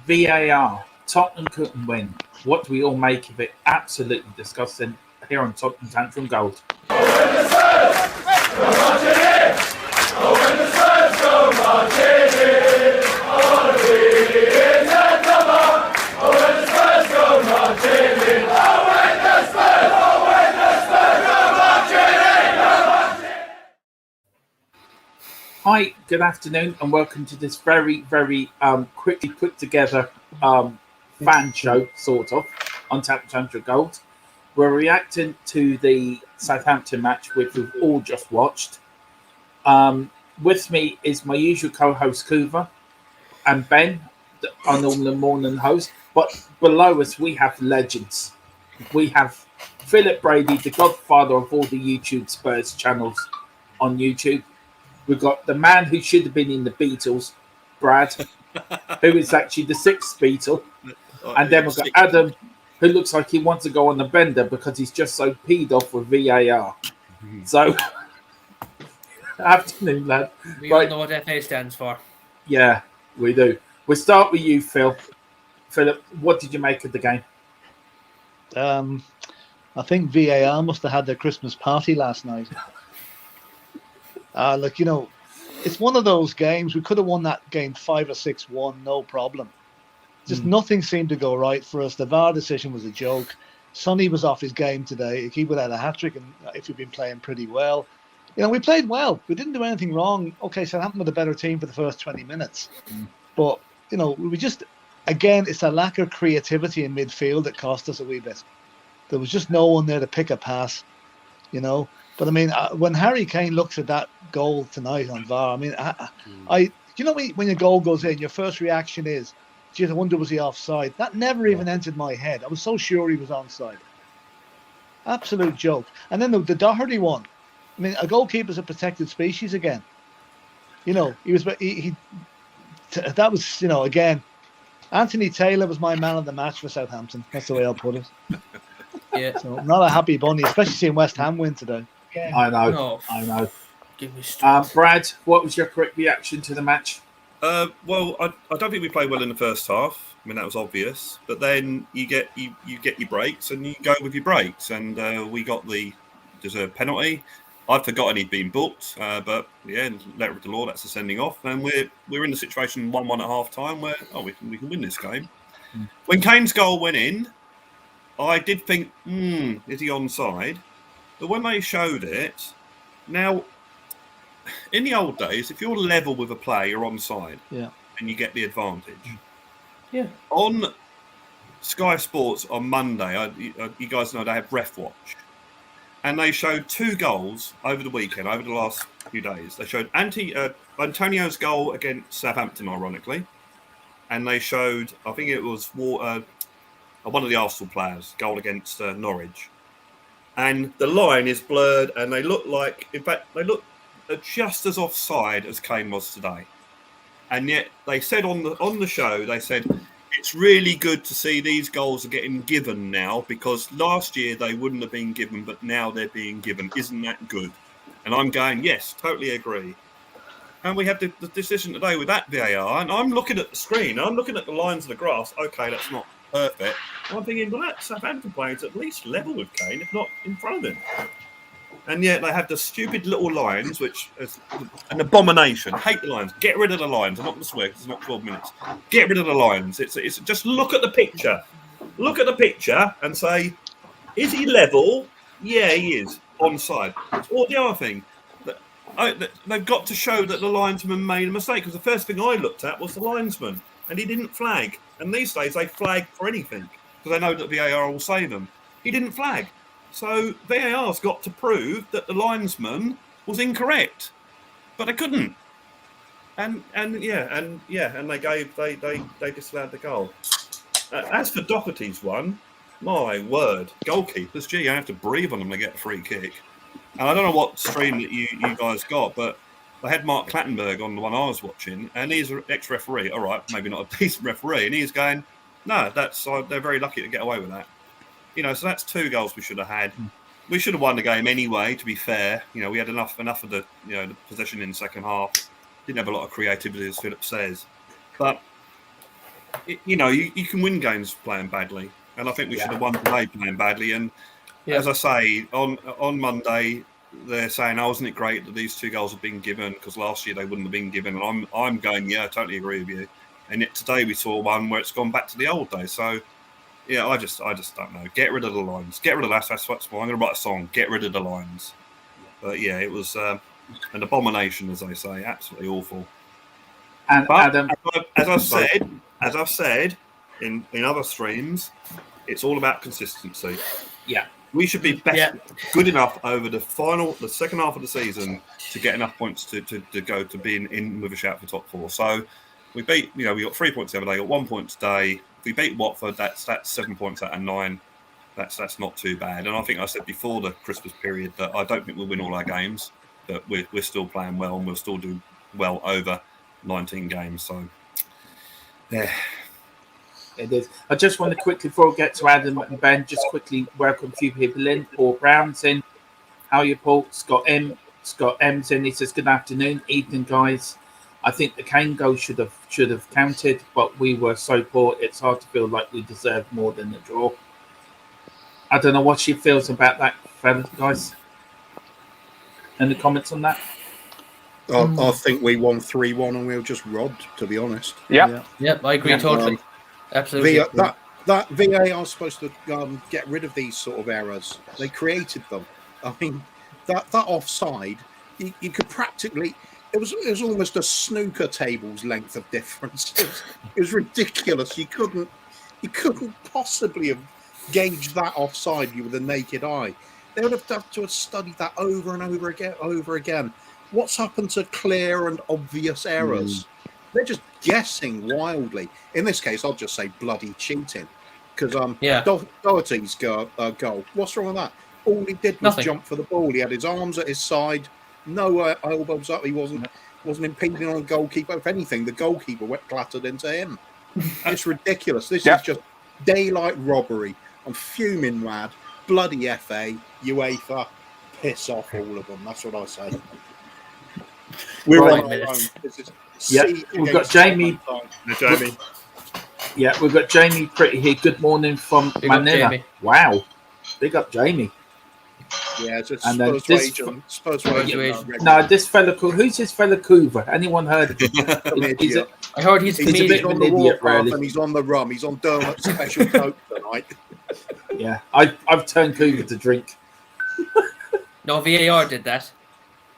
VAR. Tottenham couldn't win. What do we all make of it? Absolutely disgusting. Here on Tottenham Tantrum Gold. Hi, good afternoon, and welcome to this very, very quickly put together fan show, sort of, on Tantrum Gold. We're reacting to the Southampton match, which we've all just watched. With me is my usual co-host, Kuva, and Ben, our normal morning host. But below us, we have legends. We have Philip Brady, the godfather of all the YouTube Spurs channels on YouTube. We've got the man who should have been in the Beatles, Brad, who is actually the sixth Beatle. And then we've got Adam, who looks like he wants to go on the bender because he's just so peed off with VAR. So, afternoon, lad. We all know what FA stands for. Yeah, we do. We'll start with you, Phil. Philip, what did you make of the game? I think VAR must have had their Christmas party last night. Look, you know, it's one of those games. We could have won that game 5 or 6-1, no problem. Just nothing seemed to go right for us. The VAR decision was a joke. Sonny was off his game today. He would have had a hat-trick and if he'd been playing pretty well. You know, we played well. We didn't do anything wrong. Okay, Southampton were the better team for the first 20 minutes. But, you know, we just, again, it's a lack of creativity in midfield that cost us a wee bit. There was just no one there to pick a pass, you know. But I mean, when Harry Kane looks at that goal tonight on VAR, I mean, you know, when your goal goes in, your first reaction is, geez, I wonder was he offside? That never even entered my head. I was so sure he was onside. Absolute joke. And then the Doherty one. I mean, a goalkeeper's a protected species again. You know, that was, you know, again, Anthony Taylor was my man of the match for Southampton. That's the way I'll put it. Yeah. So I'm not a happy bunny, especially seeing West Ham win today. Yeah. I know. Give me strength. Brad, what was your quick reaction to the match? Well, I don't think we played well in the first half. I mean, that was obvious. But then you get your breaks and you go with your breaks. And we got the deserved penalty. I'd forgotten he'd been booked, but yeah, letter of the law, that's a sending off. And we're in the situation 1-1 at half time where we can win this game. When Kane's goal went in, I did think, is he onside? But when they showed it, now, in the old days, if you're level with a player, you're onside. Yeah. And you get the advantage. Yeah. On Sky Sports on Monday, you guys know they have Ref Watch. And they showed 2 goals over the weekend, over the last few days. They showed Antonio's goal against Southampton, ironically. And they showed, I think it was one of the Arsenal players' goal against Norwich. And the line is blurred, and they look like, in fact, they look just as offside as Kane was today. And yet they said on the show, they said, it's really good to see these goals are getting given now because last year they wouldn't have been given, but now they're being given. Isn't that good? And I'm going, yes, totally agree. And we had the decision today with that VAR, and I'm looking at the screen, I'm looking at the lines of the grass. Okay, that's not perfect. And I'm thinking, well, that Southampton player is at least level with Kane, if not in front of him. And yet they have the stupid little lines, which is an abomination. I hate the lines. Get rid of the lines. I'm not going to swear because it's not 12 minutes. Get rid of the lines. It's just look at the picture. Look at the picture and say, is he level? Yeah, he is. Onside. Or the other thing, they've got to show that the linesman made a mistake because the first thing I looked at was the linesman and he didn't flag. And these days they flag for anything because they know that VAR will save them. He didn't flag. So VAR's got to prove that the linesman was incorrect, but they couldn't. And they disallowed the goal. As for Doherty's one, my word, goalkeepers, gee, I have to breathe on them to get a free kick. And I don't know what stream that you guys got, but I had Mark Clattenburg on the one I was watching, and he's an ex-referee. All right, maybe not a decent referee, and he's going, no, they're very lucky to get away with that. You know, so that's 2 goals we should have had. We should have won the game anyway, to be fair. You know, we had enough of the possession in the second half. Didn't have a lot of creativity, as Philip says. But you can win games playing badly, and I think we should have won today playing badly. And as I say, on Monday, they're saying, "Oh, isn't it great that these 2 goals have been given? Because last year they wouldn't have been given." And I'm going, yeah, I totally agree with you. And yet today we saw one where it's gone back to the old days. So yeah, I just don't know. Get rid of the lines. Get rid of that. That's what's. I'm going to write a song. Get rid of the lines. But yeah, it was an abomination, as they say. Absolutely awful. And But Adam, as I've said in other streams, it's all about consistency. Yeah. We should be good enough over the second half of the season to get enough points to go to being in with a shout for top 4. So we beat, we got 3 points the other day, got 1 point today. If we beat Watford, that's 7 points out of 9. That's not too bad. And I think I said before the Christmas period that I don't think we'll win all our games, but we're still playing well and we'll still do well over 19 games. So yeah. It is. I just want to quickly, before we get to Adam and Ben, just quickly welcome a few people in. Paul Brown's in. How are you, Paul? Scott M's in. He says, good afternoon, evening, guys. I think the Kane goal should have counted, but we were so poor, it's hard to feel like we deserved more than a draw. I don't know what she feels about that, guys. Any comments on that? I think we won 3-1 and we were just robbed, to be honest. Yep, I agree totally. Absolutely. That VAR is supposed to get rid of these sort of errors. They created them. I mean, that offside, you could practically... It was almost a snooker table's length of difference. It was ridiculous. You couldn't possibly have gauged that offside view with the naked eye. They would have had to have studied that over and over again. What's happened to clear and obvious errors? They're just guessing wildly. In this case, I'll just say bloody cheating. Because Doherty's goal, what's wrong with that? All he did was jump for the ball. He had his arms at his side, no elbows up. He wasn't impinging on the goalkeeper. If anything, the goalkeeper went clattered into him. It's ridiculous. This is just daylight robbery. I'm fuming mad. Bloody FA, UEFA, piss off all of them. That's what I say. We're on our own. We've got Jamie. Yeah, we've got Jamie Pretty here. Good morning from Manila. Wow, big up Jamie. Yeah, it's and then this fella. Who's this fella Coover? Anyone heard of him? I heard he's a bit on the warpath and he's on the rum. He's on Dermot's special coke tonight. Yeah, I've turned Coover to drink. No, VAR did that.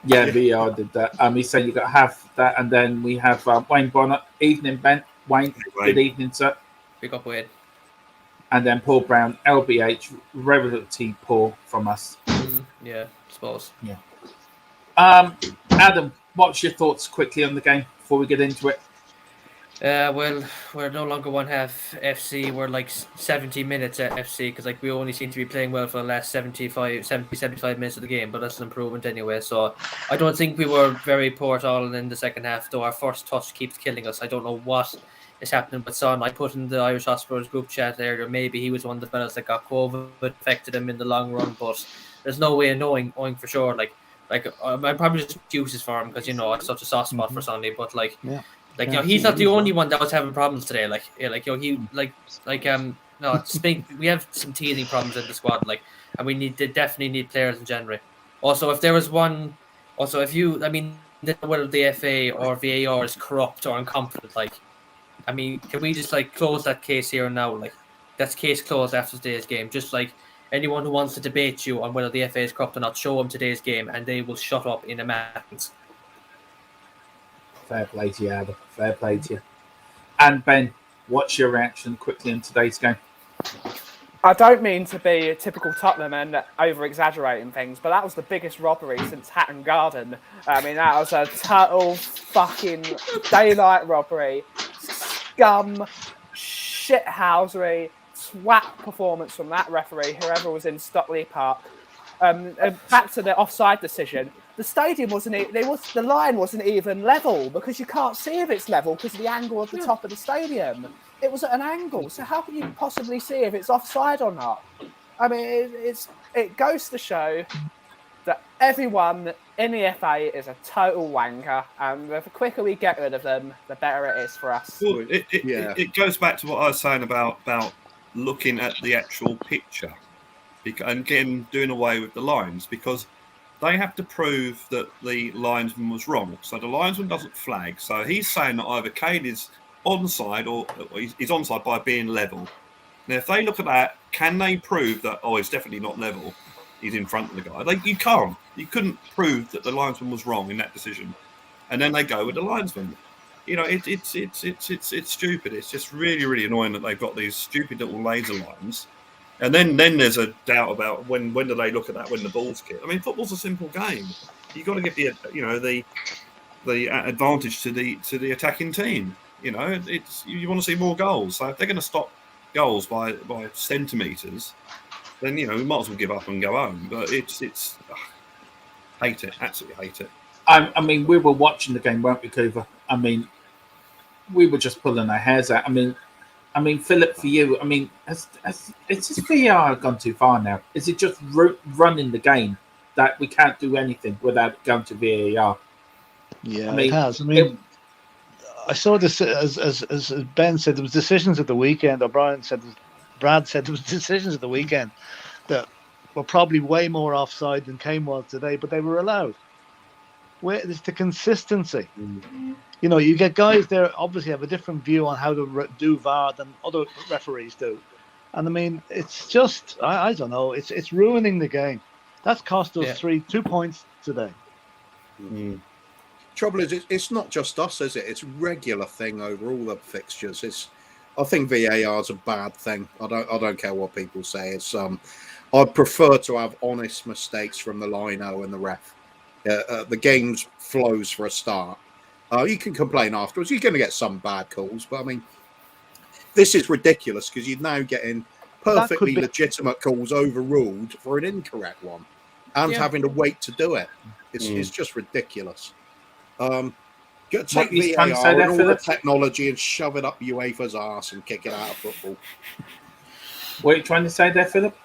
Yeah, VAR did that. He said you got to have that, and then we have Wayne Bonner. Evening, Ben. Wayne, good evening, sir. Pick up Wayne. And then Paul Brown, LBH, relatively poor from us. Yeah, I suppose. Yeah. Adam, what's your thoughts quickly on the game before we get into it? Well, we're no longer 1/2 FC. We're like 70 minutes at FC because we only seem to be playing well for the last 75 minutes of the game, but that's an improvement anyway. So I don't think we were very poor at all in the second half, though our first touch keeps killing us. I don't know what is happening with Son. I put in the Irish Hotspurs group chat earlier, maybe he was one of the fellas that got COVID, affected him in the long run, but there's no way of knowing for sure. I'm probably just excuses for him because it's such a soft spot for Sonny, but he's not the only one that was having problems today. We have some teething problems in the squad. And we definitely need players in January. Also, if there was one, whether the FA or VAR is corrupt or incompetent, can we just close that case here and now? That's case closed after today's game. Just anyone who wants to debate you on whether the FA is corrupt or not, show them today's game, and they will shut up in a minute. Fair play to you, Adam. Fair play to you. And Ben, what's your reaction quickly in today's game? I don't mean to be a typical Tottenham and over-exaggerating things, but that was the biggest robbery since Hatton Garden. That was a total fucking daylight robbery. Scum, shithousery, swat performance from that referee, whoever was in Stockley Park. And back to the offside decision. The stadium the line wasn't even level because you can't see if it's level because of the angle of the top of the stadium. It was at an angle, so how can you possibly see if it's offside or not? It goes to show that everyone in the FA is a total wanker, and the quicker we get rid of them, the better it is for us. Well, it goes back to what I was saying about looking at the actual picture and doing away with the lines, because they have to prove that the linesman was wrong. So the linesman doesn't flag. So he's saying that either Kane is onside or he's onside by being level. Now, if they look at that, can they prove that, he's definitely not level? He's in front of the guy. You can't. You couldn't prove that the linesman was wrong in that decision. And then they go with the linesman. It's stupid. It's just really, really annoying that they've got these stupid little laser lines. And then there's a doubt about when do they look at that when the ball's kicked. I mean, football's a simple game. You've got to give the advantage to the attacking team. You want to see more goals. So if they're going to stop goals by centimetres, then we might as well give up and go home. But hate it, absolutely hate it. I mean, we were watching the game, weren't we, Coover? I mean, we were just pulling our hairs out. I mean, Philip, for you, I mean, has this VAR gone too far now? Is it just running the game that we can't do anything without going to VAR? Yeah, it has. I mean, I saw this as Ben said, there was decisions at the weekend, or Brad said there was decisions at the weekend that were probably way more offside than Kane was today, but they were allowed. Where is the consistency? You get guys there obviously have a different view on how to do VAR than other referees do, and I mean it's just I don't know, it's ruining the game. That's cost us 2 points today. Trouble is, it's not just us, is it? It's a regular thing over all the fixtures. I think VAR is a bad thing. I don't care what people say. I'd prefer to have honest mistakes from the lino and the ref. The game flows for a start. You can complain afterwards. You're going to get some bad calls, but I mean, this is ridiculous because you're now getting perfectly legitimate calls overruled for an incorrect one, and having to wait to do it. It's just ridiculous. Take VAR and all the technology and shove it up UEFA's arse and kick it out of football. What are you trying to say there, Philip?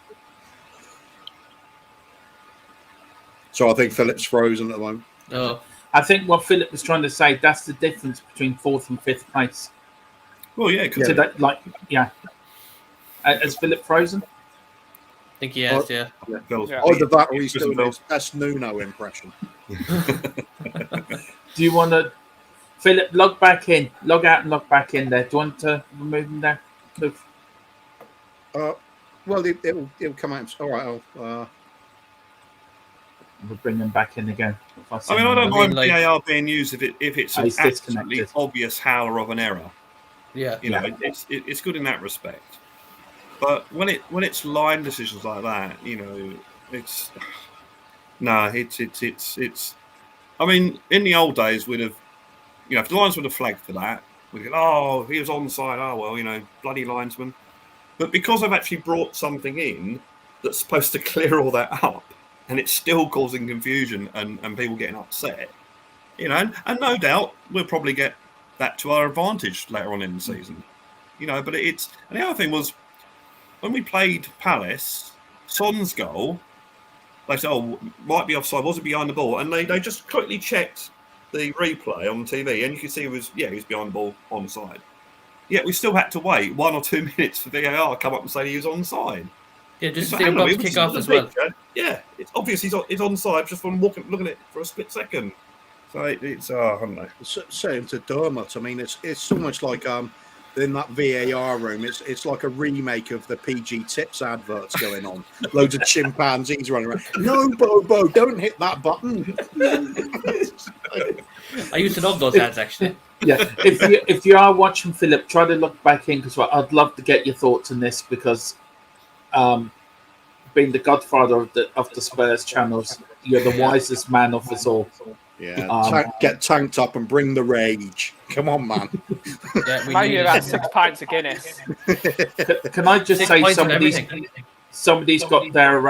So I think Philip's frozen at the moment. Oh. I think what Philip was trying to say, that's the difference between 4th and 5th place. Well, yeah. So that, Is Philip frozen? I think he has, yeah. Either that or he's doing his best Nuno impression. Do you want to... Philip, log back in. Log out and log back in there. Do you want to remove him there? Well, it'll come out. All right, we'll bring him back in again. I don't mind VAR being used if it's an absolutely obvious howler of an error. Yeah, it's good in that respect. But when it's line decisions like that, it's it's. I mean, in the old days, we'd have, if the lines would have flagged for that, we'd go, he was onside. Oh well, bloody linesman. But because I've actually brought something in that's supposed to clear all that up, and it's still causing confusion and people getting upset, and no doubt we'll probably get that to our advantage later on in the season, but and the other thing was when we played Palace, Son's goal, they said, might be offside, was it behind the ball? And they just quickly checked the replay on TV and you could see he was behind the ball onside. Yet we still had to wait 1 or 2 minutes for VAR to come up and say he was onside. Yeah, just stay above kick off as well. Yeah, it's obvious he's onside just from looking at it for a split second. So it's I don't know. Same to Dermot. I mean, it's almost like in that VAR room, it's like a remake of the PG Tips adverts going on. Loads of chimpanzees running around. No, Bobo, don't hit that button. I used to love those ads actually. Yeah, if you are watching Philip, try to look back in because I'd love to get your thoughts on this because. Being the godfather of the Spurs channels, you're the wisest man of us all. Yeah, get tanked up and bring the rage. Come on, man. Maybe about 6 pints of Guinness. Can I just say somebody's got their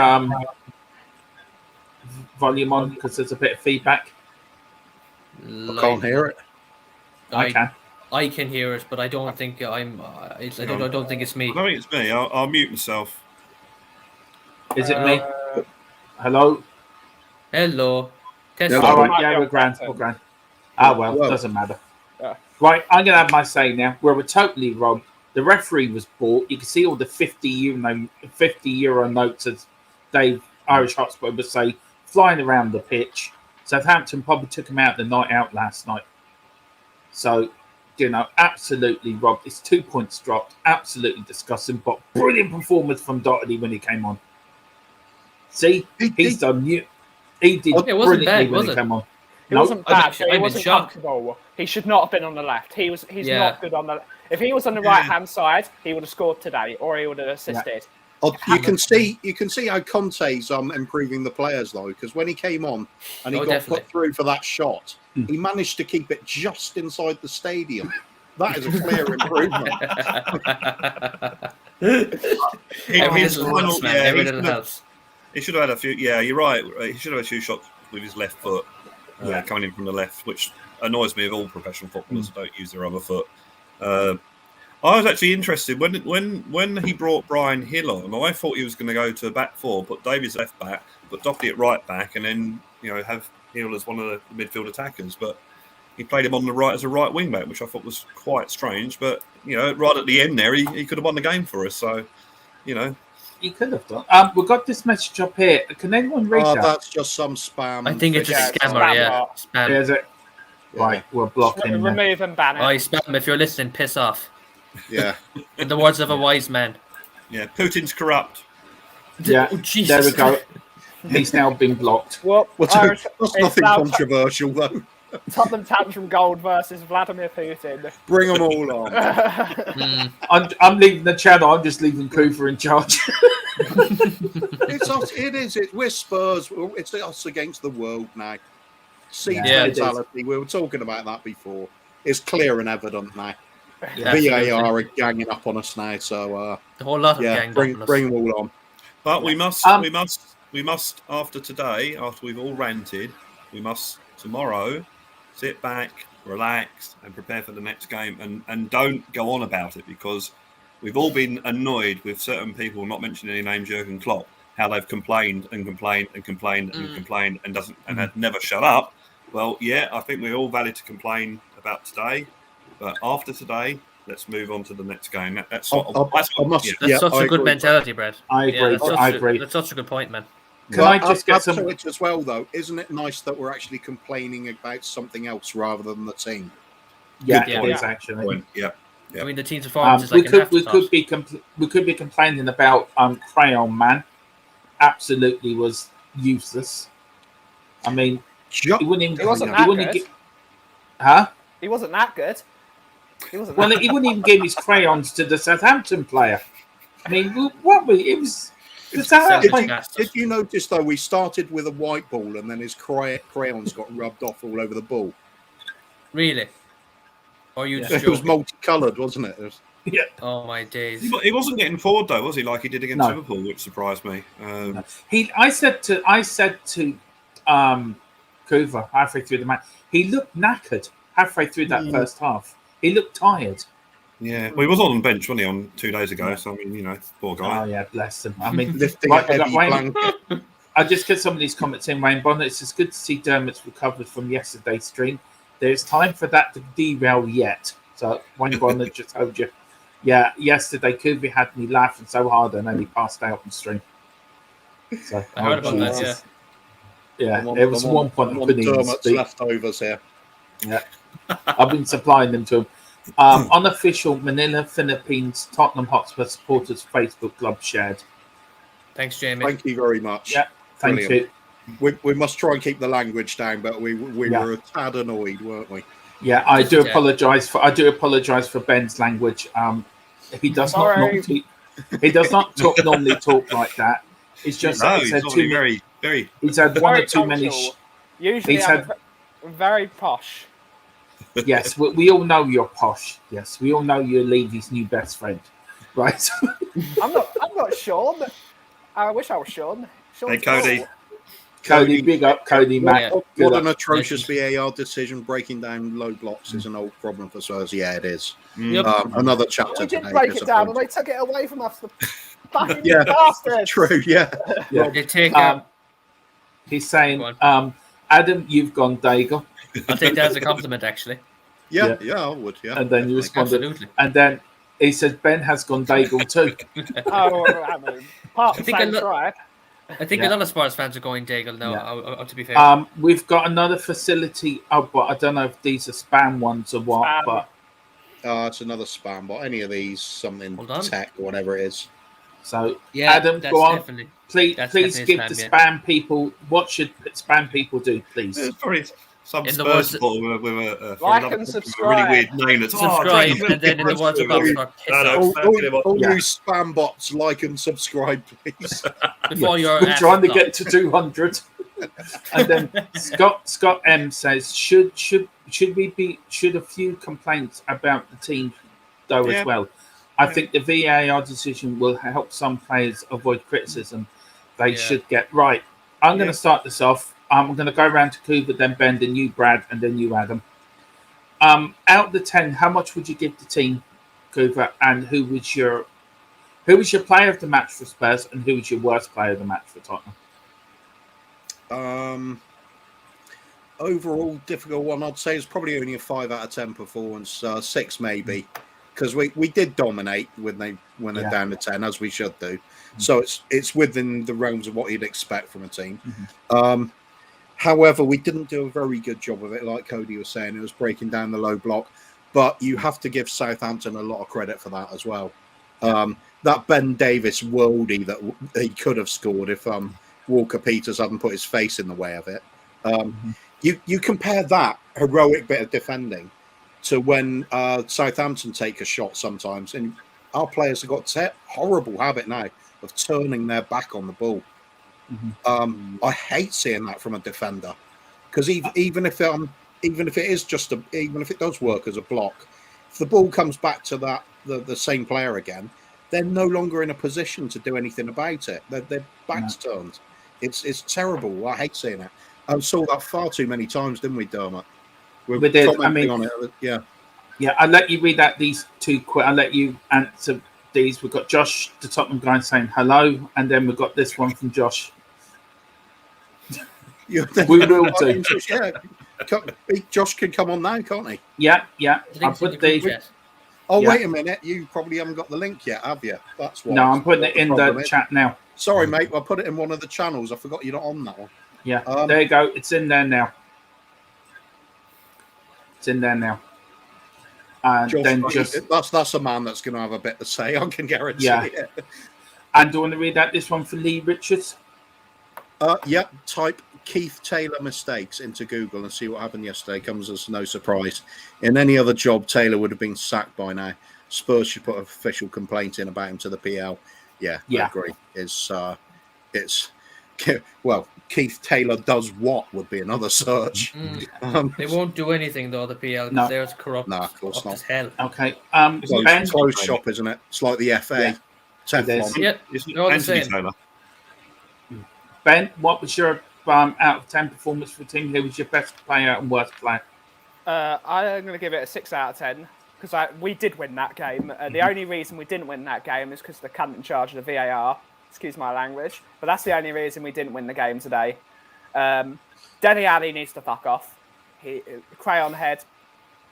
volume on because there's a bit of feedback. I can't hear it. I can hear it, but I don't think I don't think it's me. I think it's me. I'll mute myself. Is it me? Hello? Hello. Test Yeah, All Might right, be yeah, on we're grand. Brighton. We're grand. Ah, well, Well. doesn't matter. Yeah. Right, I'm going to have my say now. Where we're totally wrong. The referee was bought. You can see all the 50 euro notes, as Dave Irish Hotspur would say, flying around the pitch. Southampton probably took him out the night out last night. So, absolutely robbed. It's 2 points dropped. Absolutely disgusting. But brilliant performance from Doherty when he came on. See, he's done new. He did It wasn't brilliantly bad, when was he it? came on. He wasn't I'm bad, actually- but he I'm in wasn't shock. comfortable. He should not have been on the left. He's Yeah. not good on the. If he was on the right hand side, he would have scored today, or he would have assisted. You can see how Conte's improving the players though, because when he came on and he got definitely. put through for that shot, he managed to keep it just inside the stadium. That is a clear improvement. Every His little final- helps, man. yeah, Every he little should have- helps. He should have had a few. Yeah, you're right. He should have had a few shots with his left foot coming in from the left, which annoys me of all professional footballers who don't use their other foot. I was actually interested when he brought Brian Hill on. I thought he was going to go to a back four, put Davies left back, put Doherty at right back, and then have Hill as one of the midfield attackers. But he played him on the right as a right wing back, which I thought was quite strange. But right at the end there, he could have won the game for us. So He could have done. We've got this message up here. Can anyone read that? That's just some spam. I think it's a Yeah, scammer, yeah. Spam. Is it? Right, we'll block him. then. Remove and ban it. Oh, spam. If you're listening, piss off. Yeah. In the words of a wise man. yeah, Putin's corrupt. Yeah, Oh, Jesus. there we go. He's now been blocked. Well, That's Irish, that's it's nothing now controversial though. Tottenham Tantrum Gold versus Vladimir Putin. Bring them all on. I'm leaving the channel. I'm just leaving Cooper in charge. It's us. It is. We're Spurs. It's us against the world now. Seed Yeah, it is. mentality. We were talking about that before. It's clear and evident now. Yeah, VAR are ganging up on us now. So the whole lot of yeah, gang bring up on us. them all on. But we must after today, after we've all ranted, we must tomorrow sit back, relax, and prepare for the next game, and don't go on about it, because we've all been annoyed with certain people, not mentioning any names, Jurgen Klopp, how they've complained and complained and complained and complained and had never shut up. Well, yeah, I think we're all valid to complain about today, but after today, let's move on to the next game. That's such a good mentality, Brad. I agree. I agree. That's such a good point, man. Can I just get add some? to it as well, though? Isn't it nice that we're actually complaining about something else rather than the team? Yeah, Good it is actually. Yeah. I mean, the team's performance is we like could be complaining about Crayon Man. Absolutely was useless. I mean, he wouldn't even. He wasn't he that wouldn't good. gi- huh? He wasn't that good. He wasn't. Well, that he wouldn't even give his crayons to the Southampton player. I mean, what? It was. The Southampton player. Did you notice though? We started with a white ball, and then his crayons got rubbed off all over the ball. Really? Or you just It was joking? multicolored, wasn't it? Yeah. Oh my days. He wasn't getting forward though, was he? Like he did against No. Liverpool, which surprised me. I said to Coover halfway through the match, he looked knackered halfway through that first half. He looked tired. Yeah, well, he was on the bench, wasn't he, on 2 days ago? So I mean, poor guy. Oh yeah, bless him. I mean, Lifting right, a heavy Wayne, blanket. I just get some of these comments in, Wayne Bonner. It's good to see Dermot's recovered from yesterday's stream. There's time for that to derail yet. So Wayne Bonner just told you. Yeah, yesterday Coover had me laughing so hard and then he passed out on stream. So I heard about that, Jesus. Yeah, there was one point I couldn't even Dermot's speak. leftovers here. Yeah, I've been supplying them to him. Unofficial Manila, Philippines, Tottenham Hotspur supporters Facebook club shared. Thanks, Jamie. Thank you very much. Yeah, thank Brilliant. you. We must try and keep the language down, but we Yeah. were a tad annoyed, weren't we? Yeah, I do Yeah. apologise for Ben's language. He does not Sorry. normally normally talk like that. It's just No, that he's he's had normally too many. very. He's had one very or too many. punctual. Usually, he's I'm had- very posh. Yes, we all know you're posh. Yes, we all know you're Levy's new best friend, right? I'm not Sean. I wish I was Sean. Hey, Cody. Cody, big up, Cody, Matt. What Good an luck. atrocious VAR decision breaking down low blocks is an old problem for Spurs. Yeah, it is. Yep. Another chapter We did today. break it down, and disappointing. they took it away from us. The fucking Yeah. bastards. True, yeah. Yeah. They take He's saying, Go on. Adam, you've gone Daigle. I'll take that as a compliment, actually. Yeah, I would. Yeah, And then you definitely. responded. Absolutely. And then he says Ben has gone Daigle too. Oh, I mean, part of the I think same a lot- tribe. I think Yeah. a lot of Spurs fans are going Daigle now, Yeah. to be fair. We've got another facility up, but I don't know if these are spam ones or what. Spam. But It's another spam bot. Any of these, something Hold on. tech or whatever it is. so yeah, Adam, that's go on. definitely. Please That's give definitely the spam, spam people what should spam people do, please. It's probably some In the Spurs words- supporter with a from Like another and country with a subscribe. really weird name. That's Subscribe, Drake, and then in the words of Bob Scott, piss No, off All Yeah. you spam bots, like and subscribe, please. before your We're ass trying to is get to 200. And then Scott M says, should a few complaints about the team though Yeah. as well? I think the VAR decision will help some players avoid criticism they Yeah. should get right. I'm going Yeah. to start this off. I'm going to go around to Cooper, then Ben, then you, Brad, and then you, Adam. Out of the 10, how much would you give the team, Cooper? And who was your player of the match for Spurs, and who was your worst player of the match for Tottenham? Overall, difficult one. I'd say it's probably only a 5 out of 10 performance, 6 maybe, because we did dominate when they're down to 10, as we should do. So it's within the realms of what you'd expect from a team. However, we didn't do a very good job of it, like Cody was saying. It was breaking down the low block, but you have to give Southampton a lot of credit for that as well. That Ben Davis worldie that he could have scored if Walker Peters hadn't put his face in the way of it. You compare that heroic bit of defending to when Southampton take a shot sometimes, and our players have got a horrible habit now of turning their back on the ball. I hate seeing that from a defender, because even if it is just even if it does work as a block, if the ball comes back to the same player again, they're no longer in a position to do anything about it. Their backs turned. It's terrible. I hate seeing it. I saw that far too many times, didn't we, Dermot? We did. I commenting mean, on it. Yeah. Yeah, I'll let you read out these two quick. I'll let you answer these. We've got Josh, the Tottenham guy, saying hello, and then we've got this one from Josh. We will do. Yeah. Josh can come on now, can't he? Yeah. I'll Links in put the group the. chat. Oh, Yeah. wait a minute. You probably haven't got the link yet, have you? That's why. No, I'm putting it in problem the is. chat now. Sorry, mate. I put it in one of the channels. I forgot you're not on that one. Yeah, there you go. It's in there now. It's in there now. And then that's a man that's going to have a bit to say. I can guarantee it. And do you want to read out this one for Lee Richards? Type Keith Taylor mistakes into Google and see what happened yesterday. Comes as no surprise. In any other job, Taylor would have been sacked by now. Spurs should put an official complaint in about him to the PL. I agree. Well, Keith Taylor does what would be another search. They won't do anything though. The PL, No. they're corrupt. No, of course not. As hell. Okay. It's Ben, a closed shop, isn't it? It's like the FA. Yeah, it is. Teflon. Yeah, It's they're all the Anthony same. Taylor. Ben, what was your out of 10 performance for the team? Who was your best player and worst player? I'm going to give it a 6 out of 10 because we did win that game. The only reason we didn't win that game is because the cunt in charge of the VAR. Excuse my language, but that's the only reason we didn't win the game today. Dele Alli needs to fuck off. Crayon head,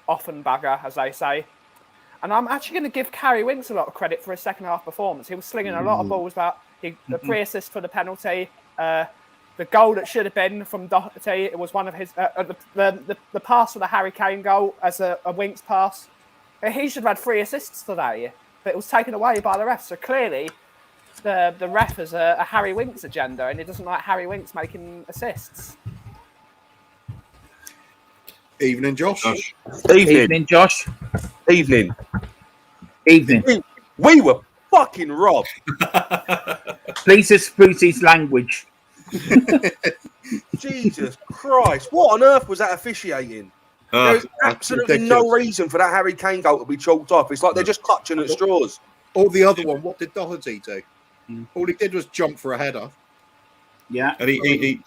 often bugger, as they say. And I'm actually going to give Carrie Winks a lot of credit for his second half performance. He was slinging a lot of balls back. The pre-assist for the penalty, the goal that should have been from Doherty. It was one of his the pass for the Harry Kane goal as a Winks pass. He should have had 3 assists today, but it was taken away by the ref. So clearly, the ref has a Harry Winks agenda, and he doesn't like Harry Winks making assists. Evening, Josh. Evening, Josh. Evening. We were fucking robbed. Please excuse his language. Jesus Christ. What on earth was that officiating? There's absolutely no reason for that Harry Kane goal to be chalked off. It's like they're just clutching at straws. Or the other one, what did Doherty do? All he did was jump for a header. Yeah. And he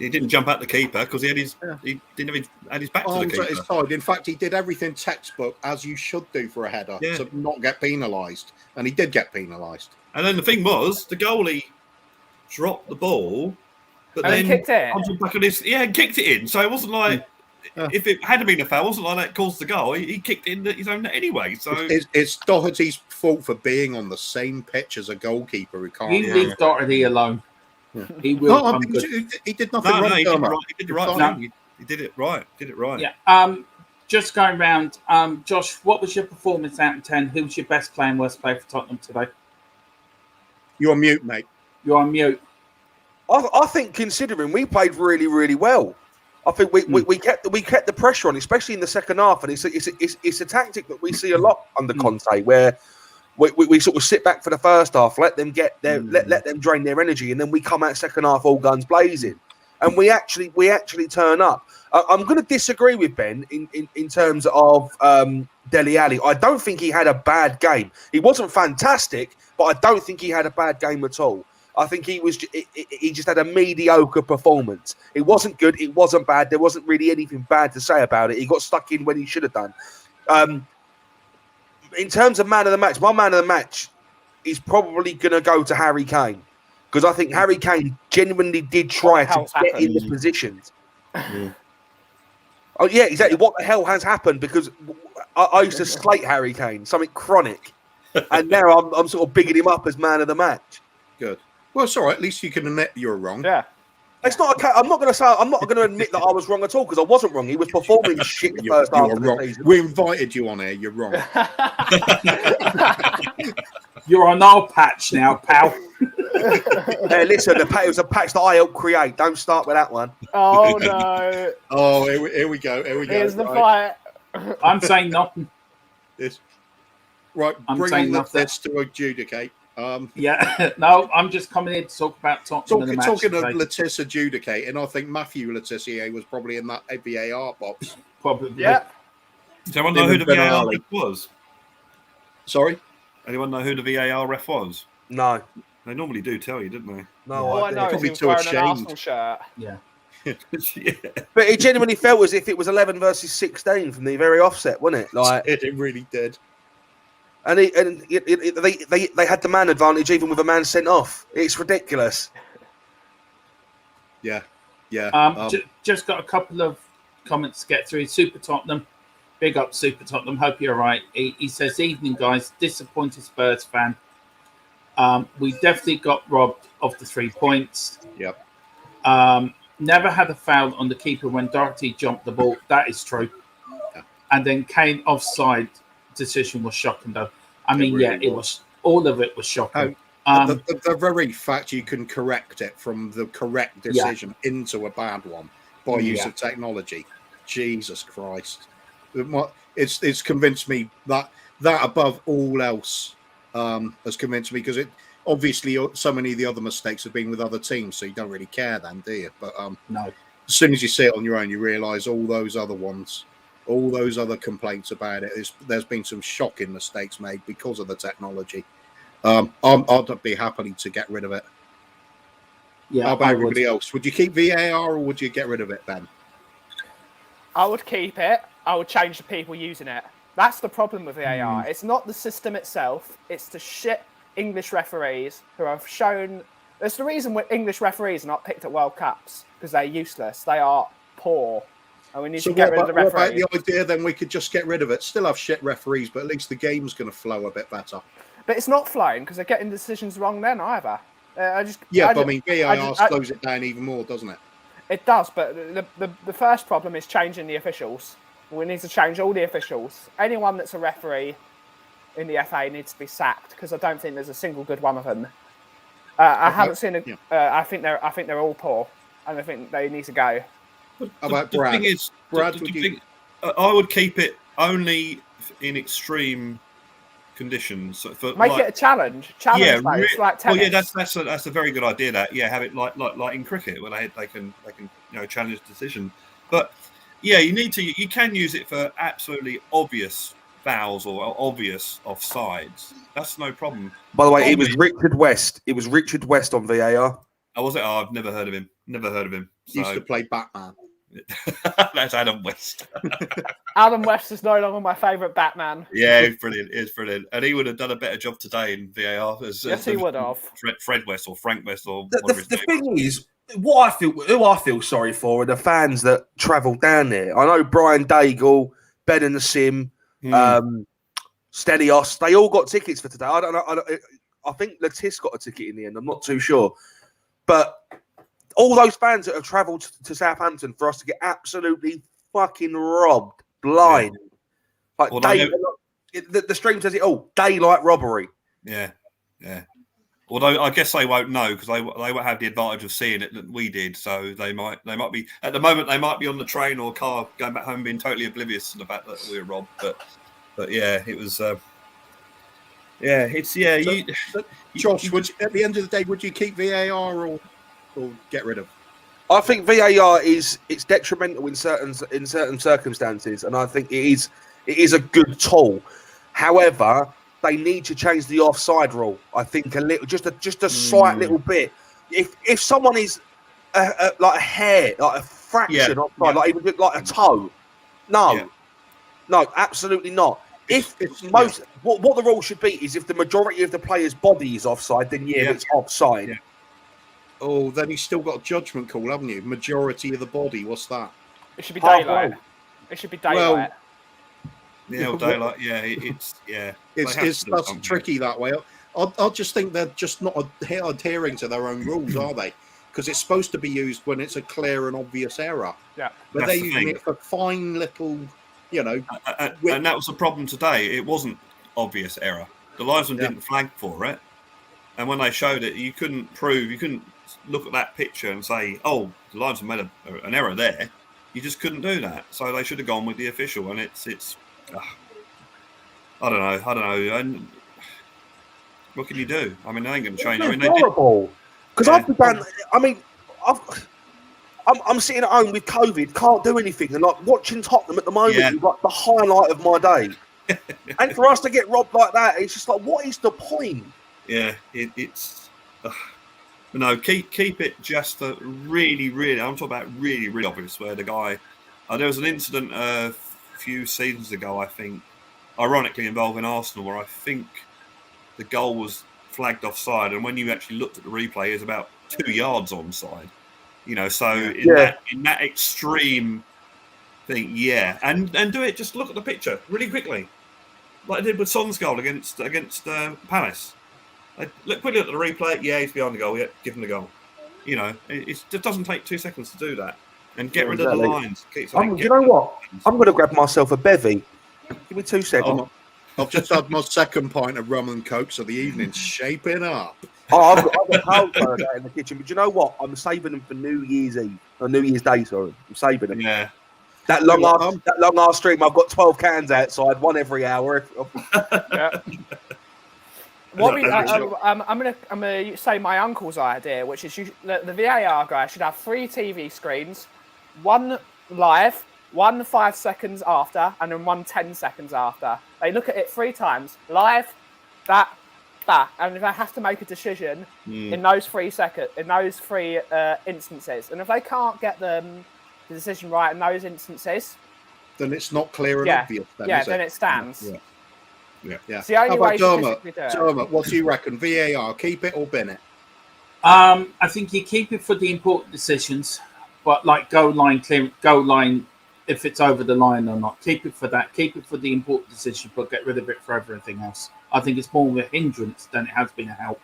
didn't jump at the keeper because he didn't have his back to the Arms keeper. at his side. In fact, he did everything textbook as you should do for a header to not get penalised. And he did get penalised. And then the thing was, the goalie dropped the ball, But And then he kicked it. Back on his, and kicked it in. So it wasn't like if it had been a foul, it wasn't like that caused the goal. He kicked it in his own net anyway. So it's Doherty's fault for being on the same pitch as a goalkeeper who can't. You leave Doherty alone. Yeah. He will. No, I think he did nothing wrong. He did it right. No. He did it right. Did it right. Yeah. Just going round. Josh, what was your performance out of 10? Who was your best player and worst player for Tottenham today? You're on mute, mate. You're on mute. I think considering we played really, really well. I think we kept the pressure on, especially in the second half, and it's a tactic that we see a lot under Conte, where we sort of sit back for the first half, let them get their let them drain their energy, and then we come out second half all guns blazing, and we actually turn up. I'm going to disagree with Ben in terms of Dele Alli. I don't think he had a bad game. He wasn't fantastic, but I don't think he had a bad game at all. I think he just had a mediocre performance. It wasn't good. It wasn't bad. There wasn't really anything bad to say about it. He got stuck in when he should have done. In terms of man of the match, my man of the match is probably going to go to Harry Kane, because I think Harry Kane genuinely did try to get in the positions. Oh, yeah, exactly. What the hell has happened? Because I used to slate Harry Kane, something chronic. And now I'm sort of bigging him up as man of the match. Good. Well, it's all right. At least you can admit you're wrong. Yeah. It's not. I'm not going to admit that I was wrong at all, because I wasn't wrong. He was performing shit the first half of the season. We invited you on here. You're wrong. You're on our patch now, pal. Hey, listen, it was a patch that I helped create. Don't start with that one. Oh no! Oh, here we go. Here's the fight. I'm saying nothing. Right, I'm bring saying on nothing. this to adjudicate. Yeah, no, I'm just coming here to talk about Tottenham and the match Talking of today. Letizia adjudicating, I think Matthew Letizia was probably in that VAR box. Probably. Yeah. Does anyone know who the VAR ref was? Sorry? Anyone know who the VAR ref was? No. They normally do tell you, didn't they? No, All I know is Probably he was too wearing an ashamed. Arsenal shirt. Yeah. Yeah. But it genuinely felt as if it was 11 versus 16 from the very offset, wasn't it? Like, It really did. and they had the man advantage even with a man sent off. It's ridiculous. Yeah. Just got a couple of comments to get through. Super Tottenham. Big up Super Tottenham. Hope you're all right. He says, evening, guys. Disappointed Spurs fan. We definitely got robbed of the 3 points. Yep. Never had a foul on the keeper when Doherty jumped the ball. That is true. Yeah. And then Kane offside decision was shocking, though. I mean, really it was. All of it was shocking. The very fact you can correct it from the correct decision into a bad one by use of technology. Jesus Christ. It's convinced me that above all else has convinced me, because it obviously so many of the other mistakes have been with other teams, so you don't really care then, do you? But No. As soon as you see it on your own, you realise all those other ones, all those other complaints about it, there's been some shocking mistakes made because of the technology. I'd be happy to get rid of it. Yeah. How about everybody else? Would you keep VAR or would you get rid of it, Ben? I would keep it. I would change the people using it. That's the problem with VAR. It's not the system itself. It's the shit English referees who have shown. That's the reason English referees are not picked at World Cups, because they're useless. They are poor. And we need to get rid of the referees. What about the idea then we could just get rid of it? Still have shit referees, but at least the game's going to flow a bit better. But it's not flowing because they're getting decisions wrong then either. VAR slows it down even more, doesn't it? It does, but the first problem is changing the officials. We need to change all the officials. Anyone that's a referee in the FA needs to be sacked, because I don't think there's a single good one of them. I haven't seen a. I think they're all poor, and I think they need to go. How about Brad? The thing is, I would keep it only in extreme conditions. Make it a challenge. Challenge players, like tennis. Well, yeah, that's a very good idea. That have it like in cricket, where they can challenge decision. But yeah, you can use it for absolutely obvious fouls or obvious offsides. That's no problem. By the way, it was Richard West. It was Richard West on VAR. Oh, was it? Oh, I've never heard of him. So. Used to play Batman. That's Adam West. Adam West is no longer my favourite Batman. Yeah, he's brilliant. He's brilliant, and he would have done a better job today in VAR. Yes, he would have. Fred West or Frank West or The thing is, who I feel sorry for are the fans that travel down there. I know Brian Daigle, Ben and the Sim, Stelios, they all got tickets for today. I don't know. I think Latis got a ticket in the end. I'm not too sure, but all those fans that have travelled to Southampton for us to get absolutely fucking robbed, blind. Like the stream says it all. Daylight robbery. Yeah. Although I guess they won't know because they won't have the advantage of seeing it that we did. So they might be at the moment they might be on the train or car going back home being totally oblivious to the fact that we were robbed. But yeah, it was. Josh, at the end of the day, would you keep VAR or get rid of? I think VAR it's detrimental in certain circumstances, and I think it is a good tool. However, they need to change the offside rule. I think a little, just a slight little bit. If someone is like a hair, like a fraction offside, like even like a toe, no, absolutely not. What the rule should be is if the majority of the player's body is offside, then it's offside. Yeah. Oh, then he's still got a judgment call, haven't you? Majority of the body. What's that? It should be daylight. It should be daylight. Daylight. It's that's tricky that way. I just think they're just not adhering to their own rules, are they? Because it's supposed to be used when it's a clear and obvious error. Yeah, but they're using it for fine little. And that was the problem today. It wasn't obvious error. The linesman didn't flag for it, and when they showed it, you couldn't look at that picture and say, "Oh, the linesman made an error there." You just couldn't do that. So they should have gone with the official, and it's. I don't know. And what can you do? I mean, they ain't going to change. It's horrible. Because I'm sitting at home with COVID, can't do anything, and like watching Tottenham at the moment is like the highlight of my day. And for us to get robbed like that, it's just like, what is the point? Yeah, it's. No, keep it just really, really. I'm talking about really, really obvious. Where the guy, there was an incident a few seasons ago, I think, ironically involving Arsenal, where I think the goal was flagged offside, and when you actually looked at the replay, it was about 2 yards onside. In that extreme thing, and do it. Just look at the picture really quickly, like I did with Son's goal against Palace. Look quickly at the replay. Yeah, he's behind the goal. Yeah, give him the goal. It just doesn't take 2 seconds to do that, and get rid of the lines. You know what? I'm going to grab myself a bevy. Give me 2 seconds. I've just had my second pint of rum and coke, so the evening's shaping up. I've got powder in the kitchen, but you know what? I'm saving them for New Year's Eve or New Year's Day. Sorry, I'm saving them. Yeah. That long ass stream. I've got 12 cans outside, one every hour. I'm gonna say my uncle's idea, which is the VAR guy should have 3 TV screens, one live, 1 5 seconds after, and then 1 10 seconds after. They look at it 3 times, live, that, and if they have to make a decision in those 3 seconds, in those 3 instances, and if they can't get the decision right in those instances, then it's not clear and obvious. Then it stands. Yeah. It's the only way Dermot, what do you reckon? VAR, keep it or bin it? I think you keep it for the important decisions, but like goal line, if it's over the line or not, keep it for that. Keep it for the important decision, but get rid of it for everything else. I think it's more of a hindrance than it has been a help.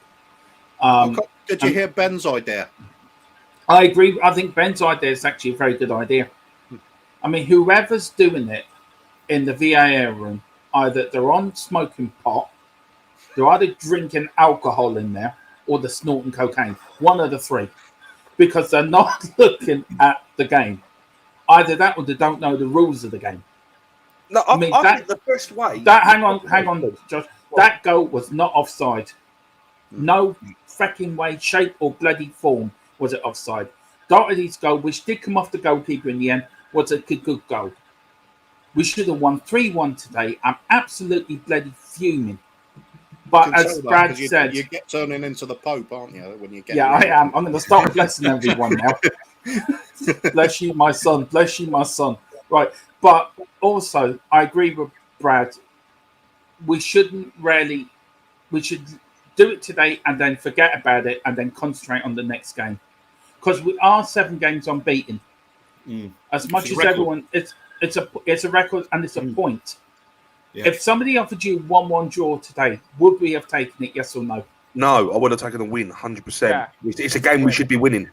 Did you hear Ben's idea? I agree. I think Ben's idea is actually a very good idea. I mean, whoever's doing it in the VAR room, either they're on smoking pot, they're either drinking alcohol in there, or they're snorting cocaine. One of the 3. Because they're not looking at the game. Either that or they don't know the rules of the game. No, I think the best way... Hang on, Josh. That goal was not offside. No fucking way, shape, or bloody form was it offside. Doherty's goal, which did come off the goalkeeper in the end, was a good goal. We should have won 3-1 today. I'm absolutely bloody fuming. But as Brad said... You get turning into the Pope, aren't you? When you get I am. I'm going to start blessing everyone now. Bless you, my son. Bless you, my son. Right. But also, I agree with Brad. We should do it today and then forget about it and then concentrate on the next game. because we are 7 games unbeaten. As much as everyone, it's a record and it's a point. Yeah. If somebody offered you 1-1 draw today, would we have taken it? Yes or no? No, I would have taken a win, 100%. Yeah. It's a game we should be winning.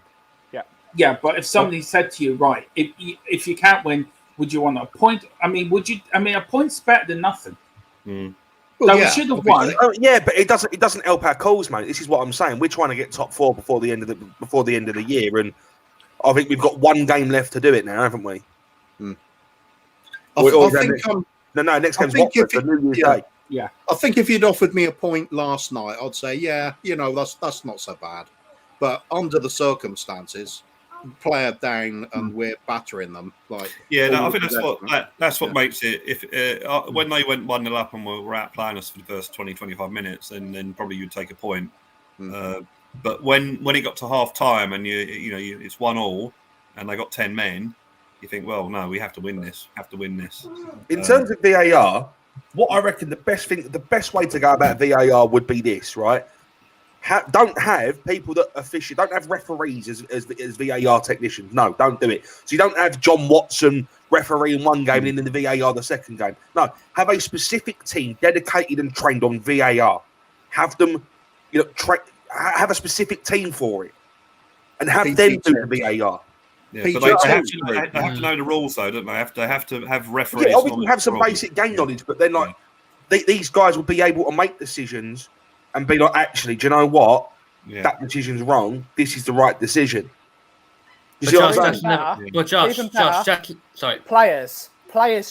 Yeah, but if somebody said to you, right, if you can't win, would you want a point? I mean, would you? I mean, a point's better than nothing. Well, So yeah, we should have won. Yeah, but it doesn't help our cause, mate. This is what I'm saying. We're trying to get top 4 before the end of the year, and I think we've got 1 game left to do it now, haven't we? Next game's Watford, the New Year's Day. Yeah. I think if you'd offered me a point last night, I'd say, yeah, that's not so bad. But under the circumstances, player down and we're battering them. I think that's what makes it. If when they went 1-0 up and were outplaying us for the first 20-25 minutes, then probably you'd take a point. But when it got to half time and it's 1-1 and they got 10 men, you think, well, no, we have to win this. In terms of VAR, what I reckon the best way to go about VAR would be this, right? Don't have people that officiate, don't have referees as VAR technicians. No, don't do it. So you don't have John Watson refereeing one game and then the VAR the second game. No, have a specific team dedicated and trained on VAR. Have them, have a specific team for it, and have them do the VAR. Yeah, but they have to know the rules, though, don't they? They have to have referees. Yeah, obviously have some basic game knowledge, but then these guys will be able to make decisions and be like, actually, do you know what? Yeah. That decision's wrong. This is the right decision. You see what I'm saying? Sorry. Players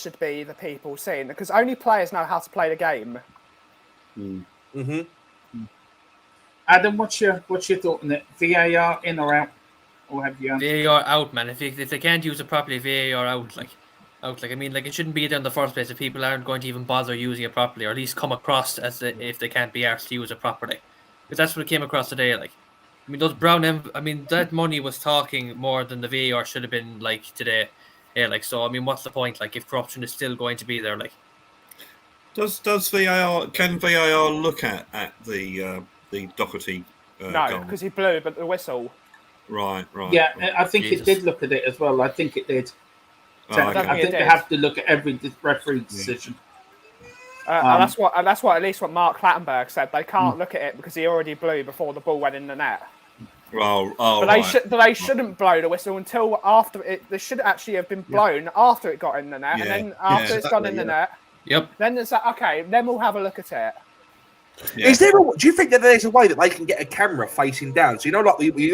should be the people seeing, because only players know how to play the game. Adam, what's your thought on it? VAR in or out? Or have you? VAR out, man. If they can't use it properly, VAR out. I mean, it shouldn't be there in the first place if people aren't going to even bother using it properly, or at least come across as if they can't be asked to use it properly. Because that's what it came across today. I mean, those that money was talking more than the VAR should have been today. Yeah, so I mean, what's the point? If corruption is still going to be there, Does VAR can VAR look at the Doherty? No, because he blew but the whistle. Right. Yeah, I think it did look at it as well. I think it did. I think they have to look at every referee decision. And that's what at least what Mark Clattenburg said. They can't look at it because he already blew before the ball went in the net. They shouldn't blow the whistle until after it. They should actually have been blown after it got in the net, and then after it's gone in the net. Yep. Then it's okay. Then we'll have a look at it. Yeah. Do you think that there's a way that they can get a camera facing down? So you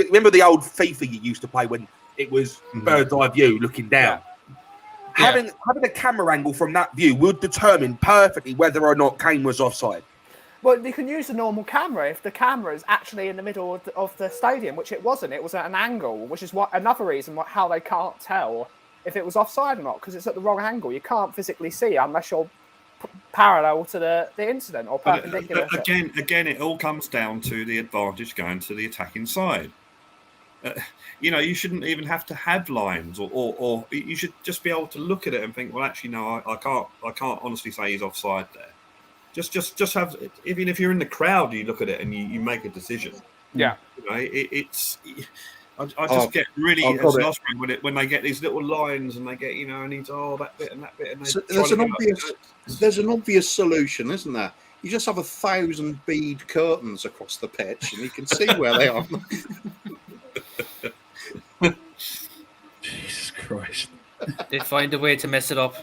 remember the old FIFA you used to play when it was bird's eye view looking down. Yeah. Having a camera angle from that view would determine perfectly whether or not Kane was offside. Well, you can use a normal camera if the camera is actually in the middle of the stadium, which it wasn't. It was at an angle, which is another reason how they can't tell if it was offside or not, because it's at the wrong angle. You can't physically see unless you're parallel to the incident or perpendicular. But again, it all comes down to the advantage going to the attacking side. You shouldn't even have to have lines, or you should just be able to look at it and think, well, actually, no, I can't honestly say he's offside there. Just have, even if you're in the crowd, you look at it and you make a decision. Yeah, I just get really exasperated when they get these little lines and they get and he's that bit and that bit. And there's an obvious solution, isn't there? You just have 1,000 bead curtains across the pitch, and you can see where they are. Jesus Christ! They find a way to mess it up.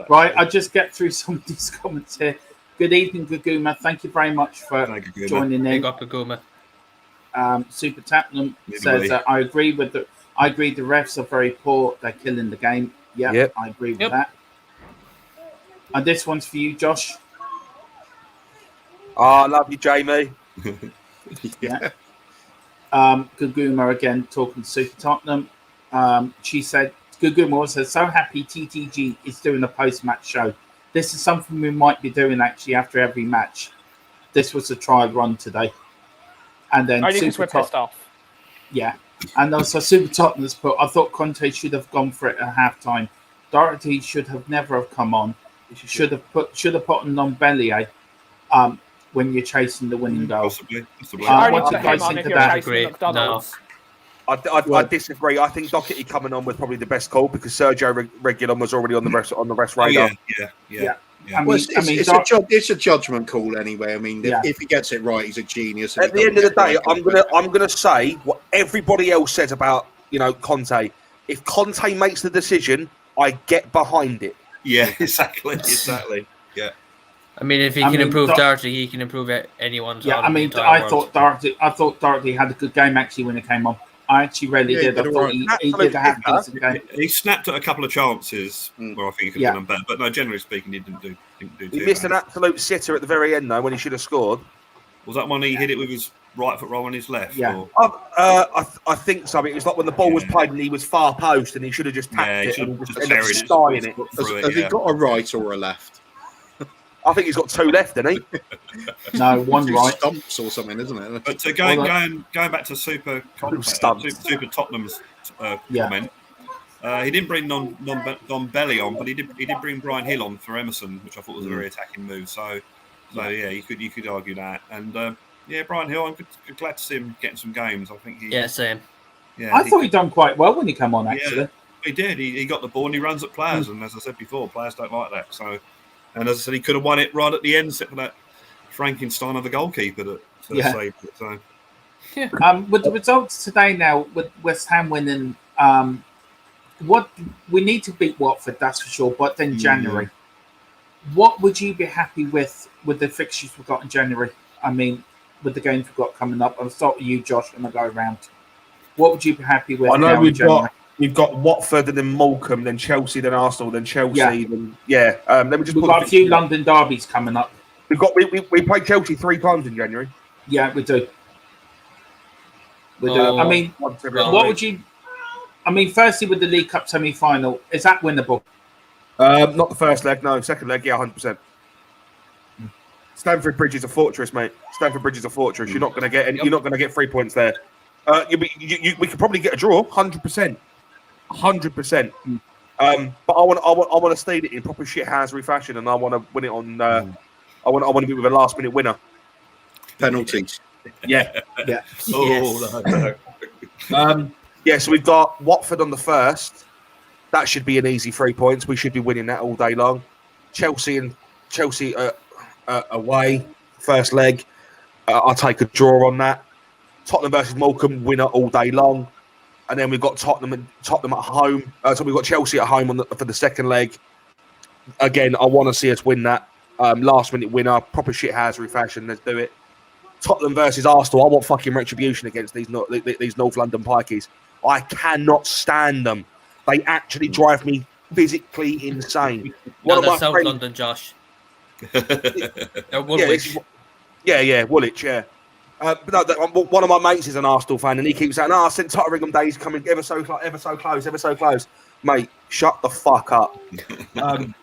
Right, I'll just get through some of these comments here. Good evening, Gaguma. Thank you very much for joining in. Big up, Gaguma. Super Tapnum says, I agree the refs are very poor. They're killing the game. Yep. I agree with that. And this one's for you, Josh. Oh, I love you, Jamie. Yeah. Gaguma again talking to Super Tottenham. She said, Gaguma says, so happy TTG is doing a post-match show. This is something we might be doing actually after every match. This was a trial run today. And then only because we're pissed off. Yeah. And also Super Tottenham's put, I thought Conte should have gone for it at half-time. Doherty should have never have come on. Should have put on Bellier. when you're chasing the winning goal. Possibly. What Only do put you guys him on think if of you're that? chasing McDonald's. I disagree. I think Doherty coming on was probably the best call because Sergio Reguilon was already on the rest radar. Yeah. Well, it's a judgment call anyway. I mean, if he gets it right, he's a genius. At the end of the day, I'm gonna say what everybody else says about Conte. If Conte makes the decision, I get behind it. Yeah, exactly. Yeah. I mean, if he can improve Doherty, he can improve anyone. Yeah, I mean, I thought Doherty had a good game actually when he came on. I actually really did. I thought he did a half decent game. He snapped at a couple of chances where I think he could have done better. But no, generally speaking, he didn't do He missed an absolute sitter at the very end though when he should have scored. Was that one he hit it with his right foot roll on his left? Yeah. I think so. It was like when the ball was played and he was far post and he should have just tapped it and just ended up stying it. Has he got a right or a left? I think he's got two left, hasn't he? No, one right. Stumps or something, isn't it? But going back to Super Tottenham's comment, he didn't bring Don Belly on, but he did bring Brian Hill on for Emerson, which I thought was a very attacking move. So yeah, you could argue that. And Brian Hill, I'm glad to see him getting some games. I think same. Yeah, I thought he'd done quite well when he came on. Actually, yeah, he did. He got the ball and he runs at players, and as I said before, players don't like that. So. And as I said, he could have won it right at the end, except for that Frankenstein of a goalkeeper that saved it. So. With the results today now, with West Ham winning, what we need to beat Watford, that's for sure. But then January, what would you be happy with the fixtures we've got in January? I mean, with the games we've got coming up. I'll start with you, Josh, and I'll go around. What would you be happy with? I know we've got Watford and then Morecambe, then Chelsea, then Arsenal, then Chelsea. Let me just. We've got a few London derbies coming up. We played Chelsea 3 times in January. Yeah, we do. I mean, what would you? I mean, firstly, with the League Cup semi-final, is that winnable? Not the first leg, no. Second leg, 100%. Stamford Bridge is a fortress, mate. Stamford Bridge is a fortress. You're not going to get. You're not going to get 3 points there. We could probably get a draw, 100%. 100%. But I want to state it in proper shithousery fashion, and I want to win it on. I want to be with a last minute winner. Penalties. Yeah. Oh no. So we've got Watford on the first. That should be an easy 3 points. We should be winning that all day long. Chelsea away, first leg. I'll take a draw on that. Tottenham versus Morecambe, winner all day long. And then we've got Tottenham at home. So we've got Chelsea at home for the second leg. Again, I want to see us win that. Last minute winner, proper shithousery fashion. Let's do it. Tottenham versus Arsenal. I want fucking retribution against these North London Pikeys. I cannot stand them. They actually drive me physically insane. They're South London, Josh. They're Woolwich. Woolwich, yeah. But no, one of my mates is an Arsenal fan, and he keeps saying, St Tottenham days coming ever so close. Mate, shut the fuck up. And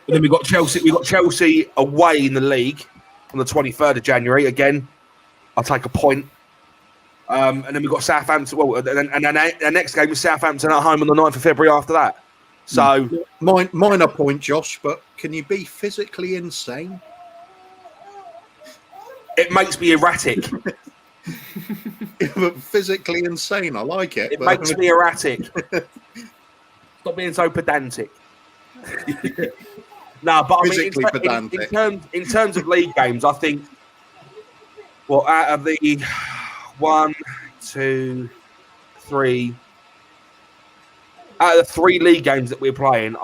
then we've got Chelsea. We've got Chelsea away in the league on the 23rd of January. Again, I'll take a point. And then we've got Southampton. Well, and our next game is Southampton at home on the 9th of February after that. So minor point, Josh, but can you be physically insane? It makes me erratic. But physically insane, I like it. It makes me erratic. Stop being so pedantic. No, but physically pedantic. In terms of league games, I think, out of the 1, 2, 3, out of the 3 league games that we're playing,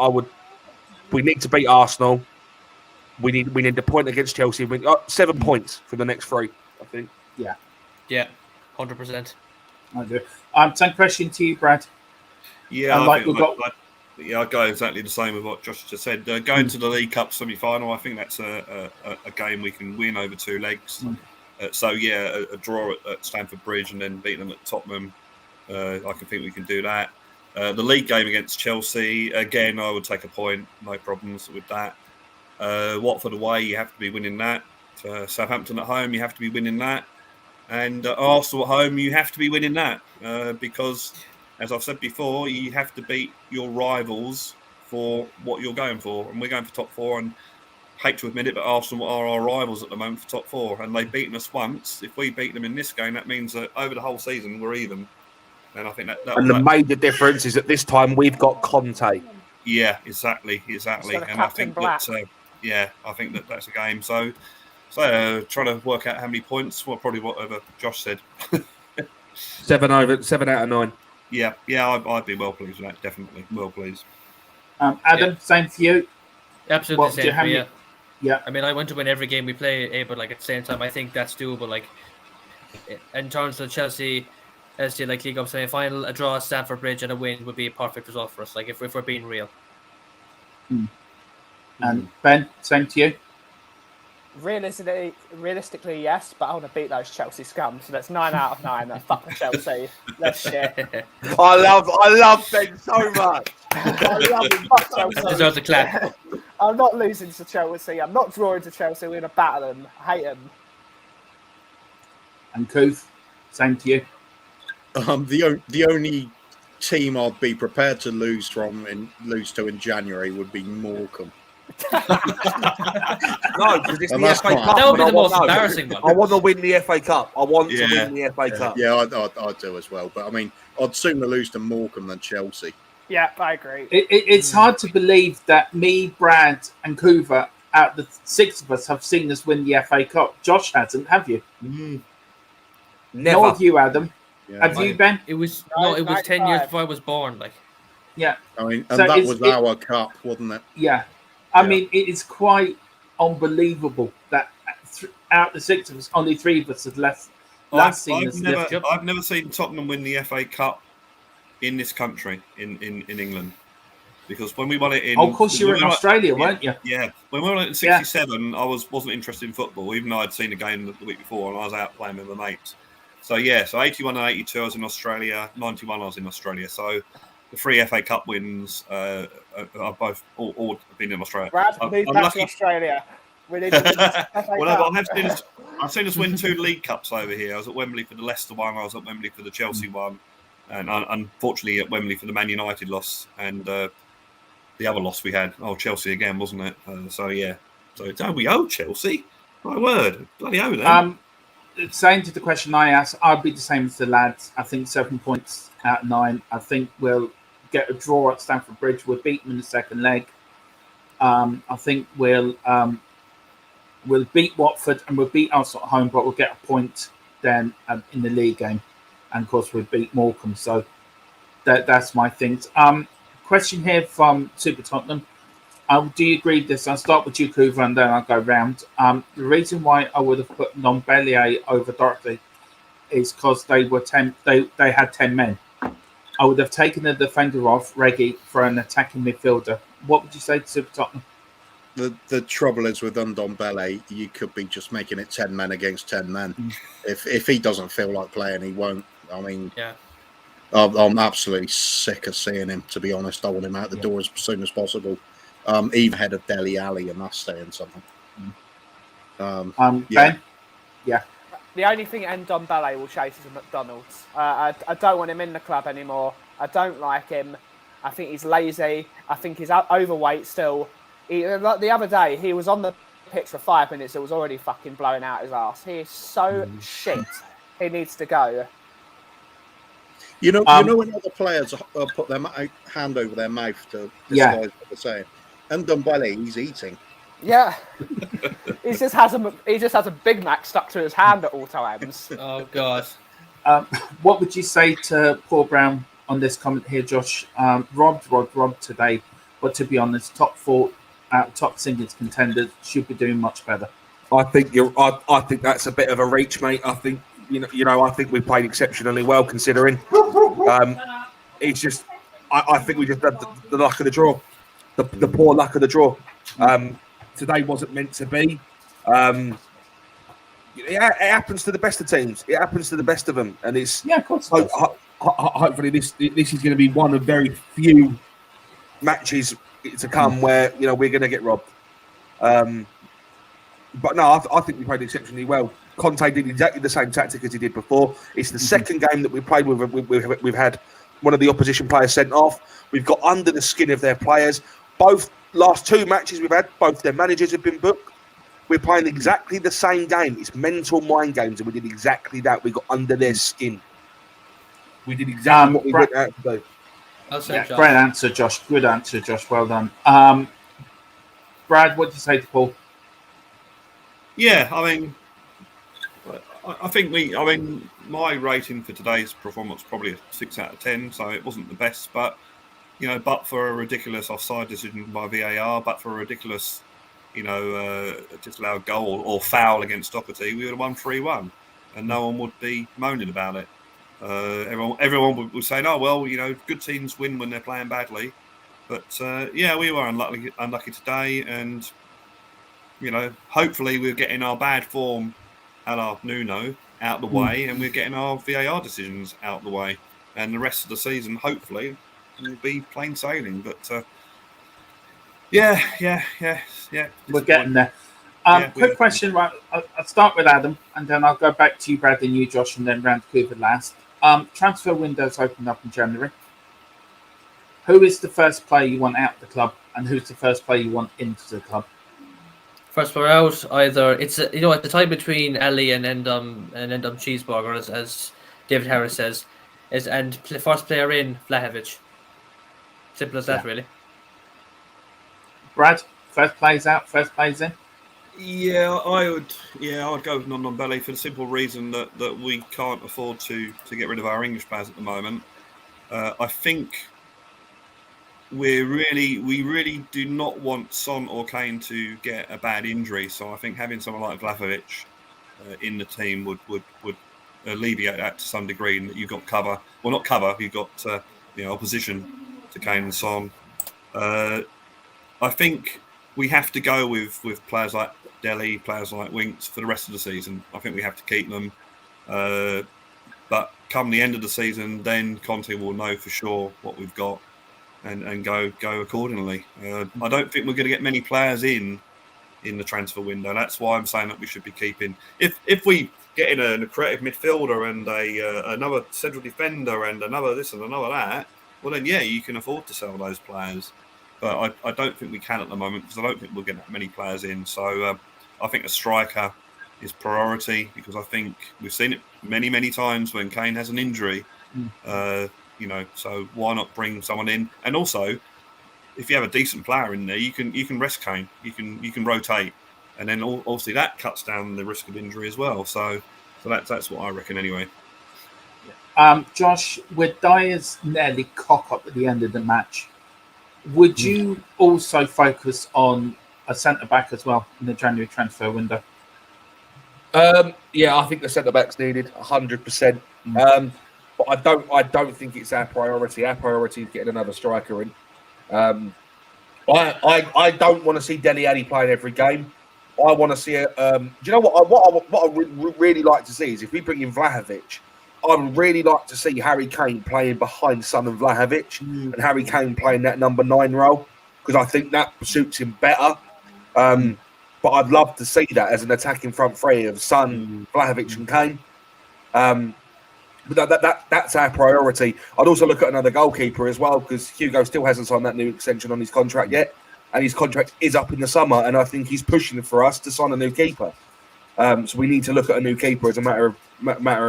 we need to beat Arsenal. We need the point against Chelsea. We got 7 points for the next 3, I think. Yeah, 100%. I do. Same question to you, Brad. Yeah, I'd go exactly the same with what Josh just said. Going to the League Cup semi-final, I think that's a game we can win over 2 legs. A draw at Stamford Bridge and then beat them at Tottenham. I can think we can do that. The league game against Chelsea, again, I would take a point. No problems with that. Watford away, you have to be winning that. Southampton at home, you have to be winning that. And Arsenal at home, you have to be winning that. Because, as I've said before, you have to beat your rivals for what you're going for. And we're going for top 4. And hate to admit it, but Arsenal are our rivals at the moment for top 4, and they've beaten us once. If we beat them in this game, that means that over the whole season we're even. And I think that. And the major difference is that this time we've got Conte. Yeah, exactly. And I think Black. that, I think that's a game. So trying to work out how many points. Well, probably whatever Josh said. 7 out of 9. Yeah, I'd be well pleased with that. Definitely, well pleased. Adam, same for you. Absolutely What, the same for you. Yeah. I mean, I want to win every game we play, but like at the same time, I think that's doable. Like in terms of Chelsea, as the League Cup semi-final, a draw at Stamford Bridge and a win would be a perfect result for us. Like if we're being real. And Ben, same to you. Realistically, yes, but I want to beat those Chelsea scum. So that's 9 out of 9. Fuck Chelsea. That's shit. I love Ben so much. I love him. Fuck Chelsea. Deserves a clap. I'm not losing to Chelsea. I'm not drawing to Chelsea. We're going to battle them. I hate them. And Kuth, same to you. The only team I'd be prepared to lose to in January would be Morecambe. No, because it's And the that's FA fine. Cup. That would be and the most I embarrassing one. want to win the FA Cup. I want to win the FA Cup. Yeah, I do as well. But I mean, I'd sooner lose to Morecambe than Chelsea. Yeah, I agree. It's hard to believe that me, Brad, and Coover, out of the 6 of us, have seen us win the FA Cup. Josh hasn't, have you? Never. Nor have you, Adam. Yeah, Have you, Ben? It was 95. 10 years before I was born. Like Yeah. I mean, So and that it's- was it- our cup, wasn't it? Yeah. I Yeah. mean, it is quite unbelievable that out of the 6 of us, only 3 of us had last seen us lift up. I've never seen Tottenham win the FA Cup in this country, in England. Because when we won it in... Oh, of course, you were in when we Australia, won- weren't you? Yeah. When we won it in 67, I wasn't interested in football, even though I'd seen a game the week before and I was out playing with my mates. So, so 81 and 82 I was in Australia, 91 I was in Australia. So the 3 FA Cup wins are both all been in Australia. Brad, I'm move back lucky. to Australia. We need to win this FA Well, no, Cup. but I've seen us win 2 League Cups over here. I was at Wembley for the Leicester one. I was at Wembley for the Chelsea one, and unfortunately at Wembley for the Man United loss and the other loss we had. Oh, Chelsea again, wasn't it? So don't we owe Chelsea? My word, bloody owe them. Saying to the question I asked, I'd be the same as the lads. I think 7 points out of 9. I think we'll get a draw at Stamford Bridge. We'll beat them in the second leg. I think we'll beat Watford and we'll beat Arsenal at home, but we'll get a point then in the league game. And of course, we'll beat Morecambe. So that's my things. Question here from Super Tottenham. Do you agree with this? I'll start with you, Coover, and then I'll go round. The reason why I would have put Ndombele over Doherty is because they had 10 men. I would have taken the defender off Reggie for an attacking midfielder. What would you say to Super Tottenham? The trouble is with Ndombele, you could be just making it 10 men against 10 men. If he doesn't feel like playing, he won't. I mean, yeah. I'm absolutely sick of seeing him, to be honest. I want him out the door as soon as possible. Even ahead of Dele Alli, and that's saying something. Ben? Yeah. The only thing Ndombele will chase is a McDonald's. I don't want him in the club anymore. I don't like him. I think he's lazy. I think he's overweight still. The other day, he was on the pitch for 5 minutes. It was already fucking blowing out his ass. He is so shit. He needs to go. You know when other players put their hand over their mouth to disguise what they're saying? Ndombele, he's eating. Yeah. he just has a Big Mac stuck to his hand at all times. Oh God. What would you say to Paul Brown on this comment here, Josh? Robbed today, but to be honest, top 4 top singles contenders should be doing much better. I think I think that's a bit of a reach, mate. I think I think we played exceptionally well considering. It's just I think we just had the luck of the draw, the poor luck of the draw. Today wasn't meant to be. It happens to the best of teams. It happens to the best of them, and it's of course. Hopefully this is going to be one of very few matches to come where we're going to get robbed. But no, I think we played exceptionally well. Conte did exactly the same tactic as he did before. It's the second game that we played with. We've had one of the opposition players sent off. We've got under the skin of their players. both last 2 matches we've had, both their managers have been booked. We're playing exactly the same game. It's mental mind games, and we did exactly that. We got under their skin. We did exactly what we went out to do. Yeah, great answer, Josh. Good answer, Josh. Well done. Brad, what do you say to Paul? Yeah, I mean, I think my rating for today's performance probably a 6 out of 10. So it wasn't the best, but but for a ridiculous offside decision by VAR, but for a ridiculous, disallowed goal or foul against Doherty, we would have won 3-1, and no one would be moaning about it. Everyone would say, "Oh well, good teams win when they're playing badly." But we were unlucky today, and hopefully we're getting our bad form a la Nuno out the way, and we're getting our VAR decisions out the way, and the rest of the season hopefully will be plain sailing. But yeah. We're getting there. Quick question, right? I'll start with Adam, and then I'll go back to you, Brad, then you, Josh, and then round to Cooper last. Transfer windows opened up in January. Who is the first player you want out of the club, and who's the first player you want into the club? First player out, either it's at the time between Ellie and Endom Cheeseburger, as David Harris says, and first player in Vlahovic. Simple as that, really. Brad, first players out, first players in. Yeah, I would go with Ndombele for the simple reason that we can't afford to get rid of our English players at the moment. I think we really do not want Son or Kane to get a bad injury. So I think having someone like Vlahovic in the team would alleviate that to some degree. And that you've got cover. Well, not cover. You've got opposition to Kane and Son. I think we have to go with players like Dele, players like Winks for the rest of the season. I think we have to keep them. But come the end of the season, then Conte will know for sure what we've got and go accordingly. I don't think we're going to get many players in the transfer window. That's why I'm saying that we should be keeping. If we get in a creative midfielder and another central defender and another this and another that, well then you can afford to sell those players. But I don't think we can at the moment because I don't think we'll get that many players in. So I think a striker is priority because I think we've seen it many, many times when Kane has an injury. So why not bring someone in? And also, if you have a decent player in there, you can rest Kane. You can rotate, and then obviously that cuts down the risk of injury as well. So that's what I reckon anyway. Josh, with Dyer's nearly cock up at the end of the match, would you also focus on a centre back as well in the January transfer window? I think the centre back's needed 100%. But I don't think it's our priority. Our priority is getting another striker in. I don't want to see Dele Alli playing every game. I want to see it. Do you know what I really like to see is if we bring in Vlahovic, I would really like to see Harry Kane playing behind Son and Vlahovic and Harry Kane playing that number 9 role because I think that suits him better. But I'd love to see that as an attacking front three of Son, Vlahovic and Kane. But that's our priority. I'd also look at another goalkeeper as well because Hugo still hasn't signed that new extension on his contract yet. And his contract is up in the summer. And I think he's pushing for us to sign a new keeper. So we need to look at a new keeper as a matter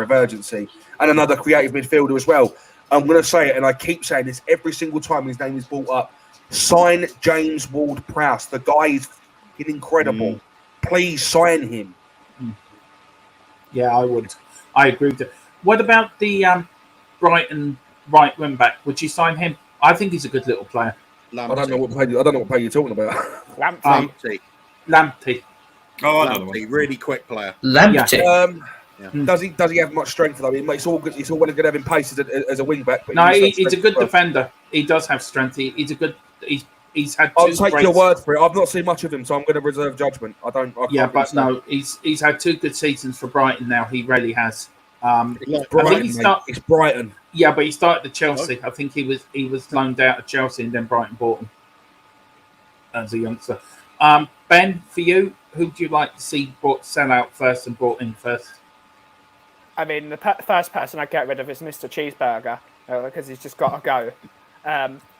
of urgency. And another creative midfielder as well. I'm going to say it, and I keep saying this every single time his name is brought up. Sign James Ward-Prowse. The guy is incredible. Please sign him. Yeah, I would. I agree with it. What about the Brighton right wing back? Would you sign him? I think he's a good little player. I don't know what player you're talking about. Lamptey. Lamptey. Oh, I don't know. Really quick player. Lamptey. Does he have much strength though? It's all good. It's all well and good having pace as a wing back. But no, he's a good defender. He does have strength. He's a good. He's had. I'll take your word for it. I've not seen much of him, so I'm going to reserve judgment. He's had 2 good seasons for Brighton now. He really has. It's Brighton. Yeah, but he started at Chelsea. I think he was loaned out at Chelsea and then Brighton bought him as a youngster. Ben, for you, who do you like to see sell out first and brought in first? I mean, the first person I'd get rid of is Mr. Cheeseburger because he's just got to go.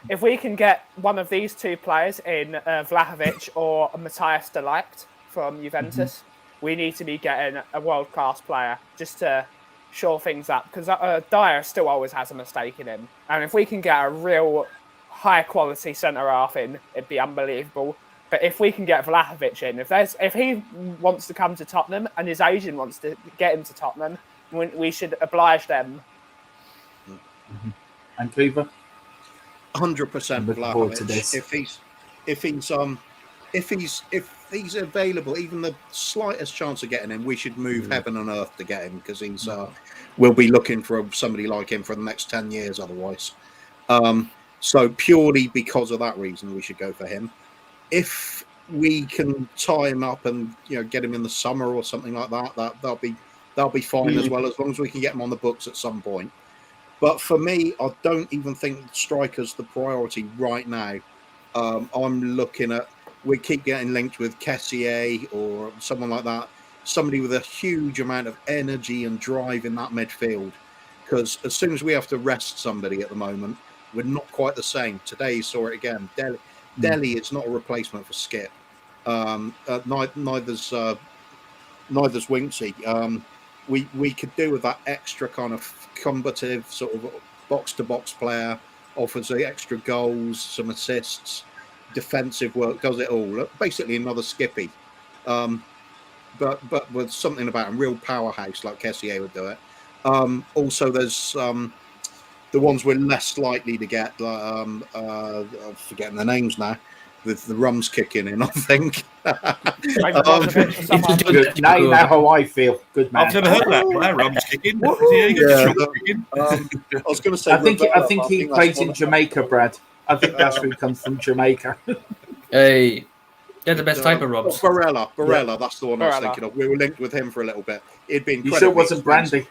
if we can get one of these two players in Vlahovic or Matthias de Ligt from Juventus, we need to be getting a world-class player just to shore things up, because Dyer still always has a mistake in him. And if we can get a real high-quality centre-half in, it'd be unbelievable. But if we can get Vlahovic in, if he wants to come to Tottenham and his agent wants to get him to Tottenham, we should oblige them. And Cooper? 100% Looking forward to Vlahovic. If he's available, even the slightest chance of getting him, we should move heaven and earth to get him, because we'll be looking for somebody like him for the next 10 years otherwise. So purely because of that reason, we should go for him. If we can tie him up and get him in the summer or something like that, that'll be fine as well, as long as we can get him on the books at some point. But for me, I don't even think striker's the priority right now. I'm looking at, we keep getting linked with Kessié or someone like that, somebody with a huge amount of energy and drive in that midfield. Because as soon as we have to rest somebody at the moment, we're not quite the same. Today you saw it again. Dele is not a replacement for Skip. Neither's Winksy. We could do with that extra kind of combative sort of box-to-box player, offers the extra goals, some assists, defensive work, does it all. Basically another Skippy. But with something about a real powerhouse like Kessié would do it. Also, there's the ones we're less likely to get. I'm forgetting the names now. With the rum's kicking in, I think. Now how I feel. Good man. I've never heard that. Player rum's kicking. I was going to say. I think he plays in Jamaica, Brad. I think that's where he comes from, Jamaica. Hey, they're the best type of rubs. Barella, that's the one I was thinking of. We were linked with him for a little bit. It'd been. You sure it wasn't Brandy?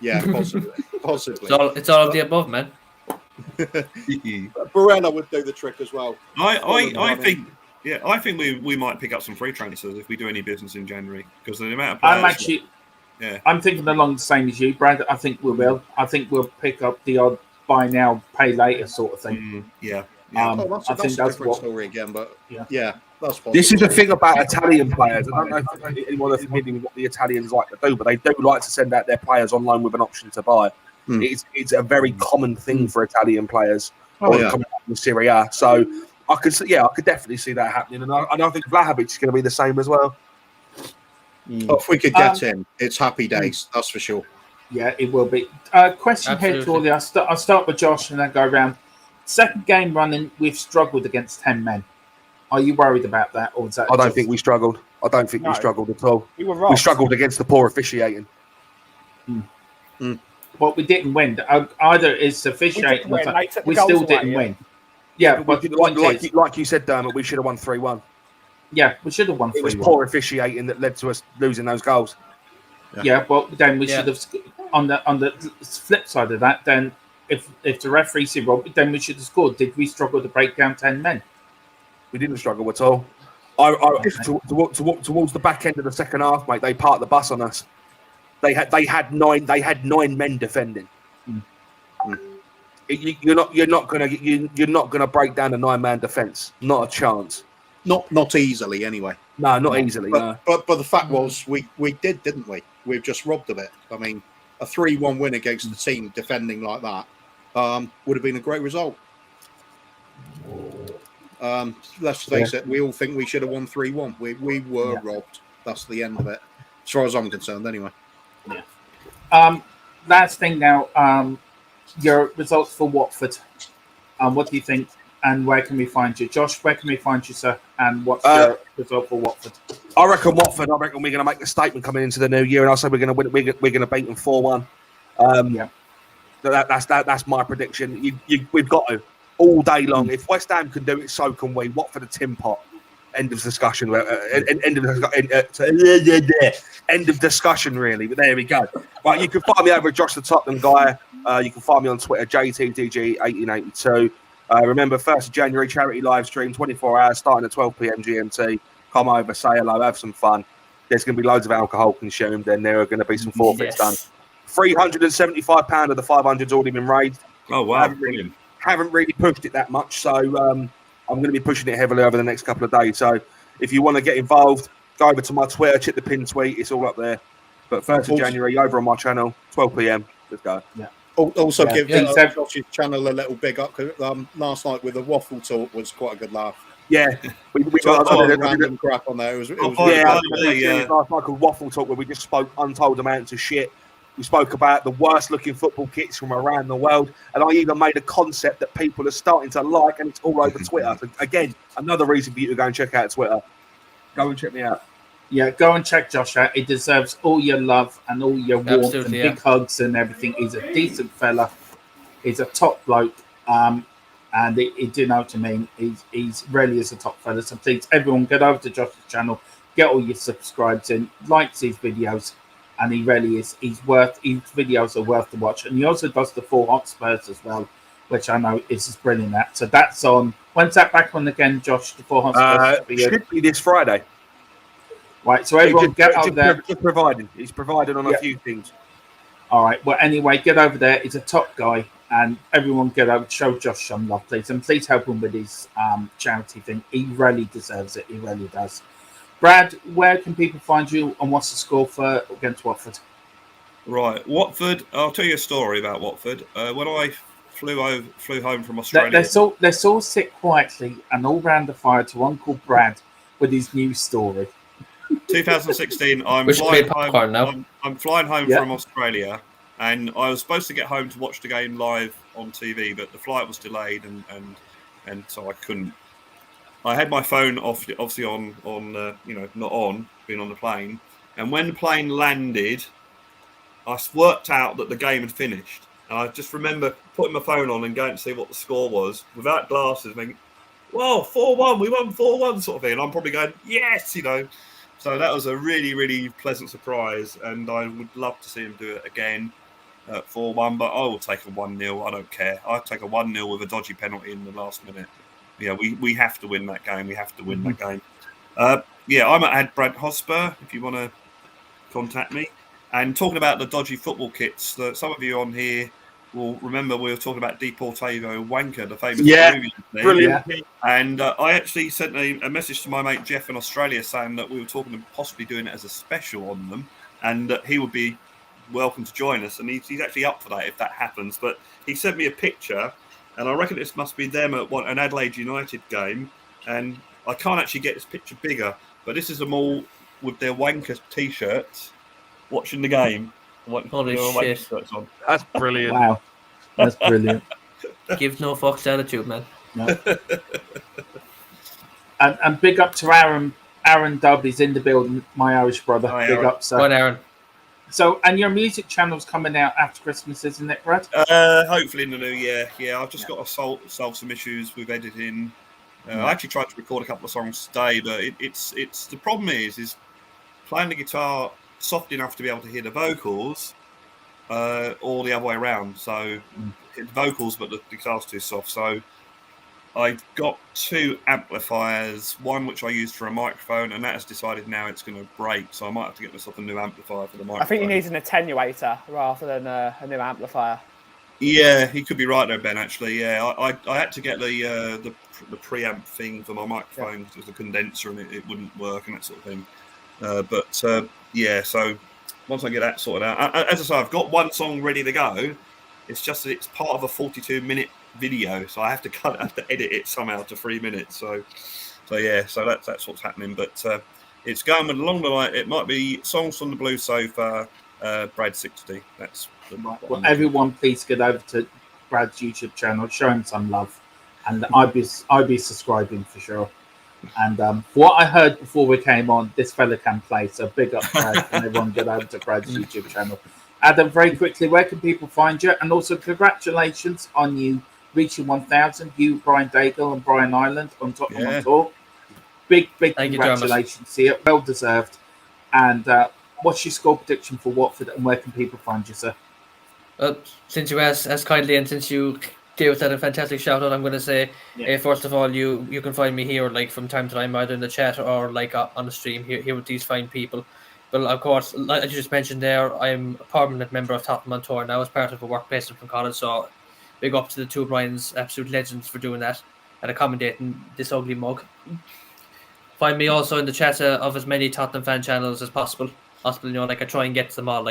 Yeah, possibly. It's all of the above, man. Barella would do the trick as well. I think we might pick up some free transfers if we do any business in January, because the amount of players. I'm thinking along the same as you, Brad. I think we will. I think we'll pick up the odd buy now, pay later sort of thing. That's a different story again, but yeah, that's possible. This is the thing about Italian players. I don't know if anyone is familiar with what the Italians like to do, but they do like to send out their players on loan with an option to buy. It's a very common thing for Italian players coming out from Serie A. So I could definitely see that happening, and I think Vlahovic is going to be the same as well. If we could get him, it's happy days. That's for sure. Yeah, it will be. Question here to all the. I'll start with Josh and then go around. Second game running, we've struggled against 10 men. Are you worried about that, or is that? I don't think we struggled. I don't think we struggled at all. We struggled against the poor officiating. Well, we didn't win. Either it's officiating, we still didn't win. Yeah, but like you said, Dermot, we should have won 3-1. Yeah, we should have won 3-1. It was poor officiating that led to us losing those goals. Yeah, well, then we should have. On the flip side of that, then if the referee said, well, then we should have scored. Did we struggle to break down 10 men? We didn't struggle at all. Towards the back end of the second half, mate, they parked the bus on us. They had 9 men defending. You're not gonna break down a 9-man defense. Not a chance. Not easily, anyway. No, not easily. But the fact was, we did, didn't we? We've just robbed of it. I mean, a 3-1 win against the team defending like that would have been a great result. Let's face it, we all think we should have won 3-1. We were robbed. That's the end of it, as far as I'm concerned, anyway. Yeah. Last thing now, your results for Watford. What do you think, and where can we find you? Josh, where can we find you, sir? And what's your result for Watford? I reckon we're going to make a statement coming into the new year, and I'll say we're going to win. We're going to beat them 4-1. That's my prediction. We've got to all day long. If West Ham can do it, so can we. Watford a tin pot. End of discussion. End of discussion, really. But there we go. Right, you can find me over at Josh the Tottenham Guy. You can find me on Twitter, JTTG1882. Remember, 1st of January, charity live stream, 24 hours, starting at 12 p.m. GMT. Come over, say hello, have some fun. There's going to be loads of alcohol consumed, and there are going to be some forfeits done. £375 of the 500's already been raised. Oh, wow. Brilliant. haven't really pushed it that much. So I'm going to be pushing it heavily over the next couple of days. So if you want to get involved, go over to my Twitter, check the pin tweet. It's all up there. But 1st of January, over on my channel, 12 p.m. Let's go. Yeah. Also, give Josh's channel a little big up, because last night with the waffle talk was quite a good laugh. Yeah, we got got random crap on there. It was last night called Waffle Talk, where we just spoke untold amounts of shit. We spoke about the worst looking football kits from around the world, and I even made a concept that people are starting to like, and it's all over Twitter. So again, another reason for you to go and check out Twitter. Go and check me out. Yeah, go and check Josh out. He deserves all your love and all your warmth and big hugs and everything. He's a decent fella. He's a top bloke. And he do know what I mean. He's really is a top fella. So please, everyone, get over to Josh's channel, get all your subscribes in, likes his videos, and he really is. His videos are worth the watch. And he also does the 4 Hotspurs as well, which I know is just brilliant at. So that's on. When's that back on again, Josh? The 4 Hotspurs? Should be this Friday. Right, so everyone get over there. He's provided on a few things. All right. Well, anyway, get over there. He's a top guy, and everyone get over. Show Josh some love, please, and please help him with his charity thing. He really deserves it. He really does. Brad, where can people find you, and what's the score for against Watford? Right, Watford. I'll tell you a story about Watford. When I flew home from Australia, Let's all sit quietly and all round the fire to Uncle Brad with his news story. 2016, I'm flying home from Australia, and I was supposed to get home to watch the game live on TV, but the flight was delayed, and so I couldn't. I had my phone obviously on not on, being on the plane, and when the plane landed, I worked out that the game had finished, and I just remember putting my phone on and going to see what the score was without glasses, thinking, "Whoa, 4-1, we won 4-1," sort of thing, and I'm probably going, "Yes," So that was a really, really pleasant surprise, and I would love to see him do it again at 4-1, but I will take a 1-0. I don't care. I'll take a 1-0 with a dodgy penalty in the last minute. Yeah, we have to win that game. We have to win that game. I'm at Brad Hotspur, if you want to contact me. And talking about the dodgy football kits, some of you on here will remember we were talking about Deportivo Wanker, the famous Peruvian thing. Brilliant. And I actually sent a message to my mate Jeff in Australia saying that we were talking of possibly doing it as a special on them, and that he would be welcome to join us. And he's actually up for that if that happens. But he sent me a picture, and I reckon this must be them at an Adelaide United game. And I can't actually get this picture bigger, but this is them all with their Wanker t-shirts watching the game. Holy shit. That's brilliant. Wow, that's brilliant. Give no fucks attitude, man. No. and big up to Aaron Dubb. He's in the building, my Irish brother. Hi, big Aaron. up, sir. Go on, Aaron. So, and your music channel's coming out after Christmas, isn't it, Brad? Hopefully in the new year. Yeah, I've just got to solve some issues with editing. I actually tried to record a couple of songs today, but it's the problem is playing the guitar soft enough to be able to hear the vocals, or the other way around. So hit the vocals, but the guitar's too soft. So I got 2 amplifiers, one which I used for a microphone, and that has decided now it's going to break. So I might have to get myself a new amplifier for the microphone. I think you need an attenuator rather than a new amplifier. Yeah, he could be right there, Ben. Actually, yeah, I had to get the preamp thing for my microphone because it was a condenser and it wouldn't work and that sort of thing. So once I get that sorted out, as I say, I've got one song ready to go. It's just that it's part of a 42-minute video, so I have to edit it somehow to 3 minutes. So that's what's happening. But it's going along the line. It might be songs from the Blue Sofa, Brad 60. That's well, everyone, please get over to Brad's YouTube channel, show him some love, and I'd be subscribing for sure. And what I heard before we came on, this fella can play, so big up Brad, and everyone get over to Brad's YouTube channel. Adam, very quickly, where can people find you? And also, congratulations on you reaching 1,000. You, Brian Daigle, and Brian Ireland on Tottenham on tour. Big congratulations to you. Well deserved. And what's your score prediction for Watford, and where can people find you, sir? Since you asked as kindly, and since you gave us that a fantastic shout out, I'm going to say, first of all, you can find me here like from time to time, either in the chat or like on the stream here with these fine people. But of course, like you just mentioned there, I'm a permanent member of Tottenham on Tour now as part of a work based from college. So big up to the two Brians, absolute legends for doing that and accommodating this ugly mug. Find me also in the chat of as many Tottenham fan channels as possible. I try and get to them all,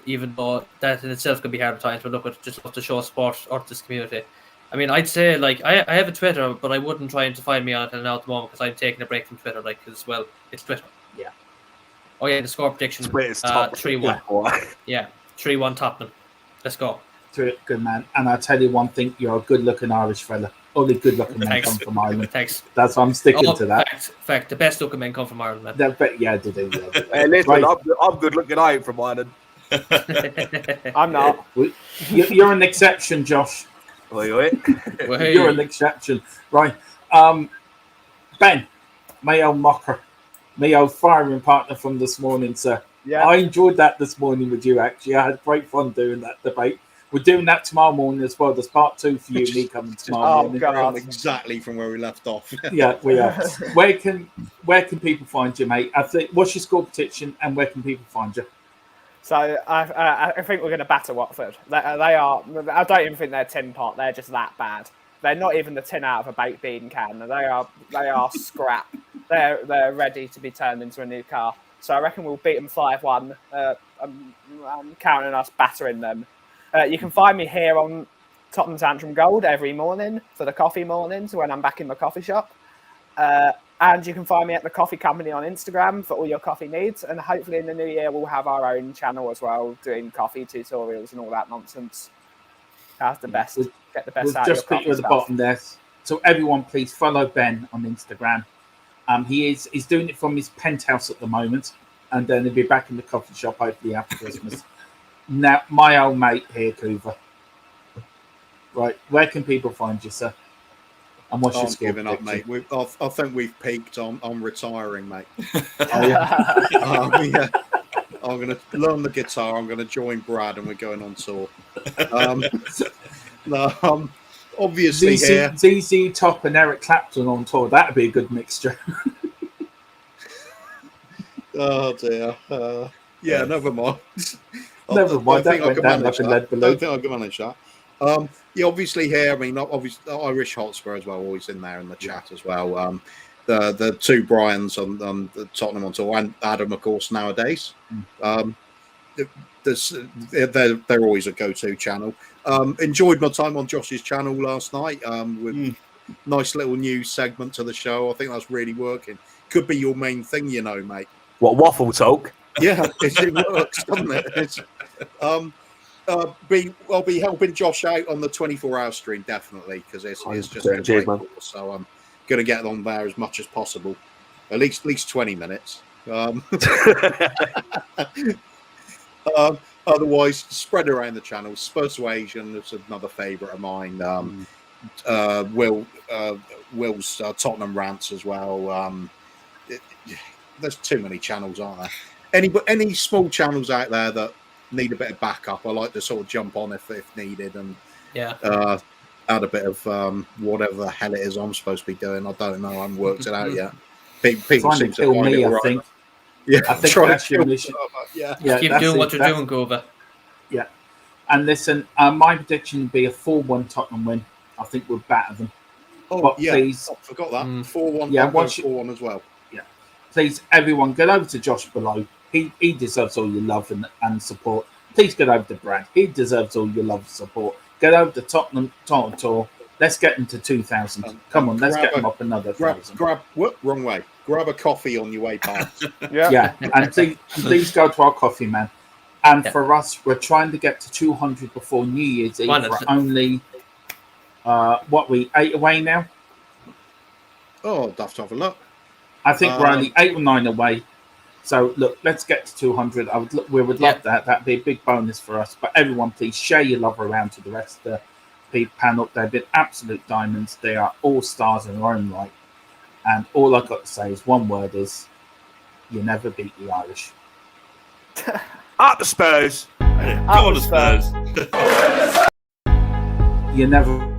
even though that in itself can be hard at times, but look, I just love to show support or this community. I mean, I'd say I have a Twitter, but I wouldn't try to find me on it now at the moment because I'm taking a break from Twitter, because it's Twitter. Yeah. Oh yeah, the score prediction. 3-1. Yeah, 3-1 Tottenham. Let's go. Good man. And I'll tell you one thing: you're a good-looking Irish fella. Only good-looking men come from Ireland. Thanks. That's why I'm sticking to that. Fact. The best-looking men come from Ireland. Man. Yeah, they do. Yeah. Hey, listen, right. I'm good-looking. I ain't from Ireland. I'm not. You're an exception, Josh. Oi. You're an exception, right? Ben, my old mocker, my old firing partner from this morning, sir. Yeah. I enjoyed that this morning with you. Actually, I had great fun doing that debate. We're doing that tomorrow morning as well. There's part 2 for you and me coming tomorrow morning. God. Exactly from where we left off. Yeah, we are. Where can people find you, mate? What's your score prediction, and where can people find you? So I think we're going to batter Watford. They are. I don't even think they're tin pot. They're just that bad. They're not even the tin out of a baked bean can. They are scrap. They're ready to be turned into a new car. So I reckon we'll beat them 5-1. I'm counting us battering them. You can find me here on Tottenham Tantrum Gold every morning for the coffee mornings when I'm back in my coffee shop. And you can find me at the Coffee Company on Instagram for all your coffee needs. And hopefully in the new year, we'll have our own channel as well, doing coffee tutorials and all that nonsense. That's the best. Get the best out of your coffee. Just put you at the bottom there. So everyone, please follow Ben on Instagram. He's doing it from his penthouse at the moment. And then he'll be back in the coffee shop hopefully after Christmas. Now, my old mate here, Coover. Right, where can people find you, sir? And what's your score giving up, mate. I think we've peaked. I'm retiring, mate. Oh, yeah. I'm going to learn the guitar. I'm going to join Brad, and we're going on tour. Obviously, ZZ Top and Eric Clapton on tour. That'd be a good mixture. Oh dear. Yeah, never mind. Never mind. I think I can manage that. I don't think I can manage that. Yeah, obviously here. I mean, obviously Irish Hotspur as well, always in there in the chat as well. The two Bryans on the Tottenham on tour, and Adam, of course, nowadays. They're always a go-to channel. Enjoyed my time on Josh's channel last night with nice little news segment to the show. I think that's really working. Could be your main thing, you know, mate. What, waffle talk? Yeah, it works, doesn't it? I'll be helping Josh out on the 24-hour stream, definitely, because it's just a great course. So I'm going to get on there as much as possible, at least 20 minutes. Otherwise, spread around the channel. Persuasion is another favourite of mine. Will's Tottenham rants as well. There's too many channels, aren't there? Any small channels out there that need a bit of backup, I like to sort of jump on if needed and add a bit of whatever the hell it is I'm supposed to be doing. I don't know. I haven't worked it out yet. People seem to find it all right. Think. Yeah, I think that's your mission. Yeah, keep doing what you're doing, Gover. Yeah, and listen, my prediction would be a 4-1 Tottenham win. I think we'll batter them. Oh, but yeah, please, I forgot that 4-1. Yeah, 4-1 as well. Yeah, please, everyone, get over to Josh below. He deserves all your love and support. Please get over to Brad. He deserves all your love and support. Get over to Tottenham tour. Let's get them to 2,000. Come on, let's get them up another 1,000. Wrong way. Grab a coffee on your way past. Yeah, and please go to our coffee, man. And for us, we're trying to get to 200 before New Year's Eve. We're only, 8 away now? Oh, I'd have to have a look. I think we're only 8 or 9 away. So, look, let's get to 200. We would love that. That'd be a big bonus for us. But everyone, please share your love around to the rest of the panel. They've been absolute diamonds. They are all stars in their own right. And all I've got to say is one word is, you never beat the Irish. Up the Spurs. Go on the Spurs. You never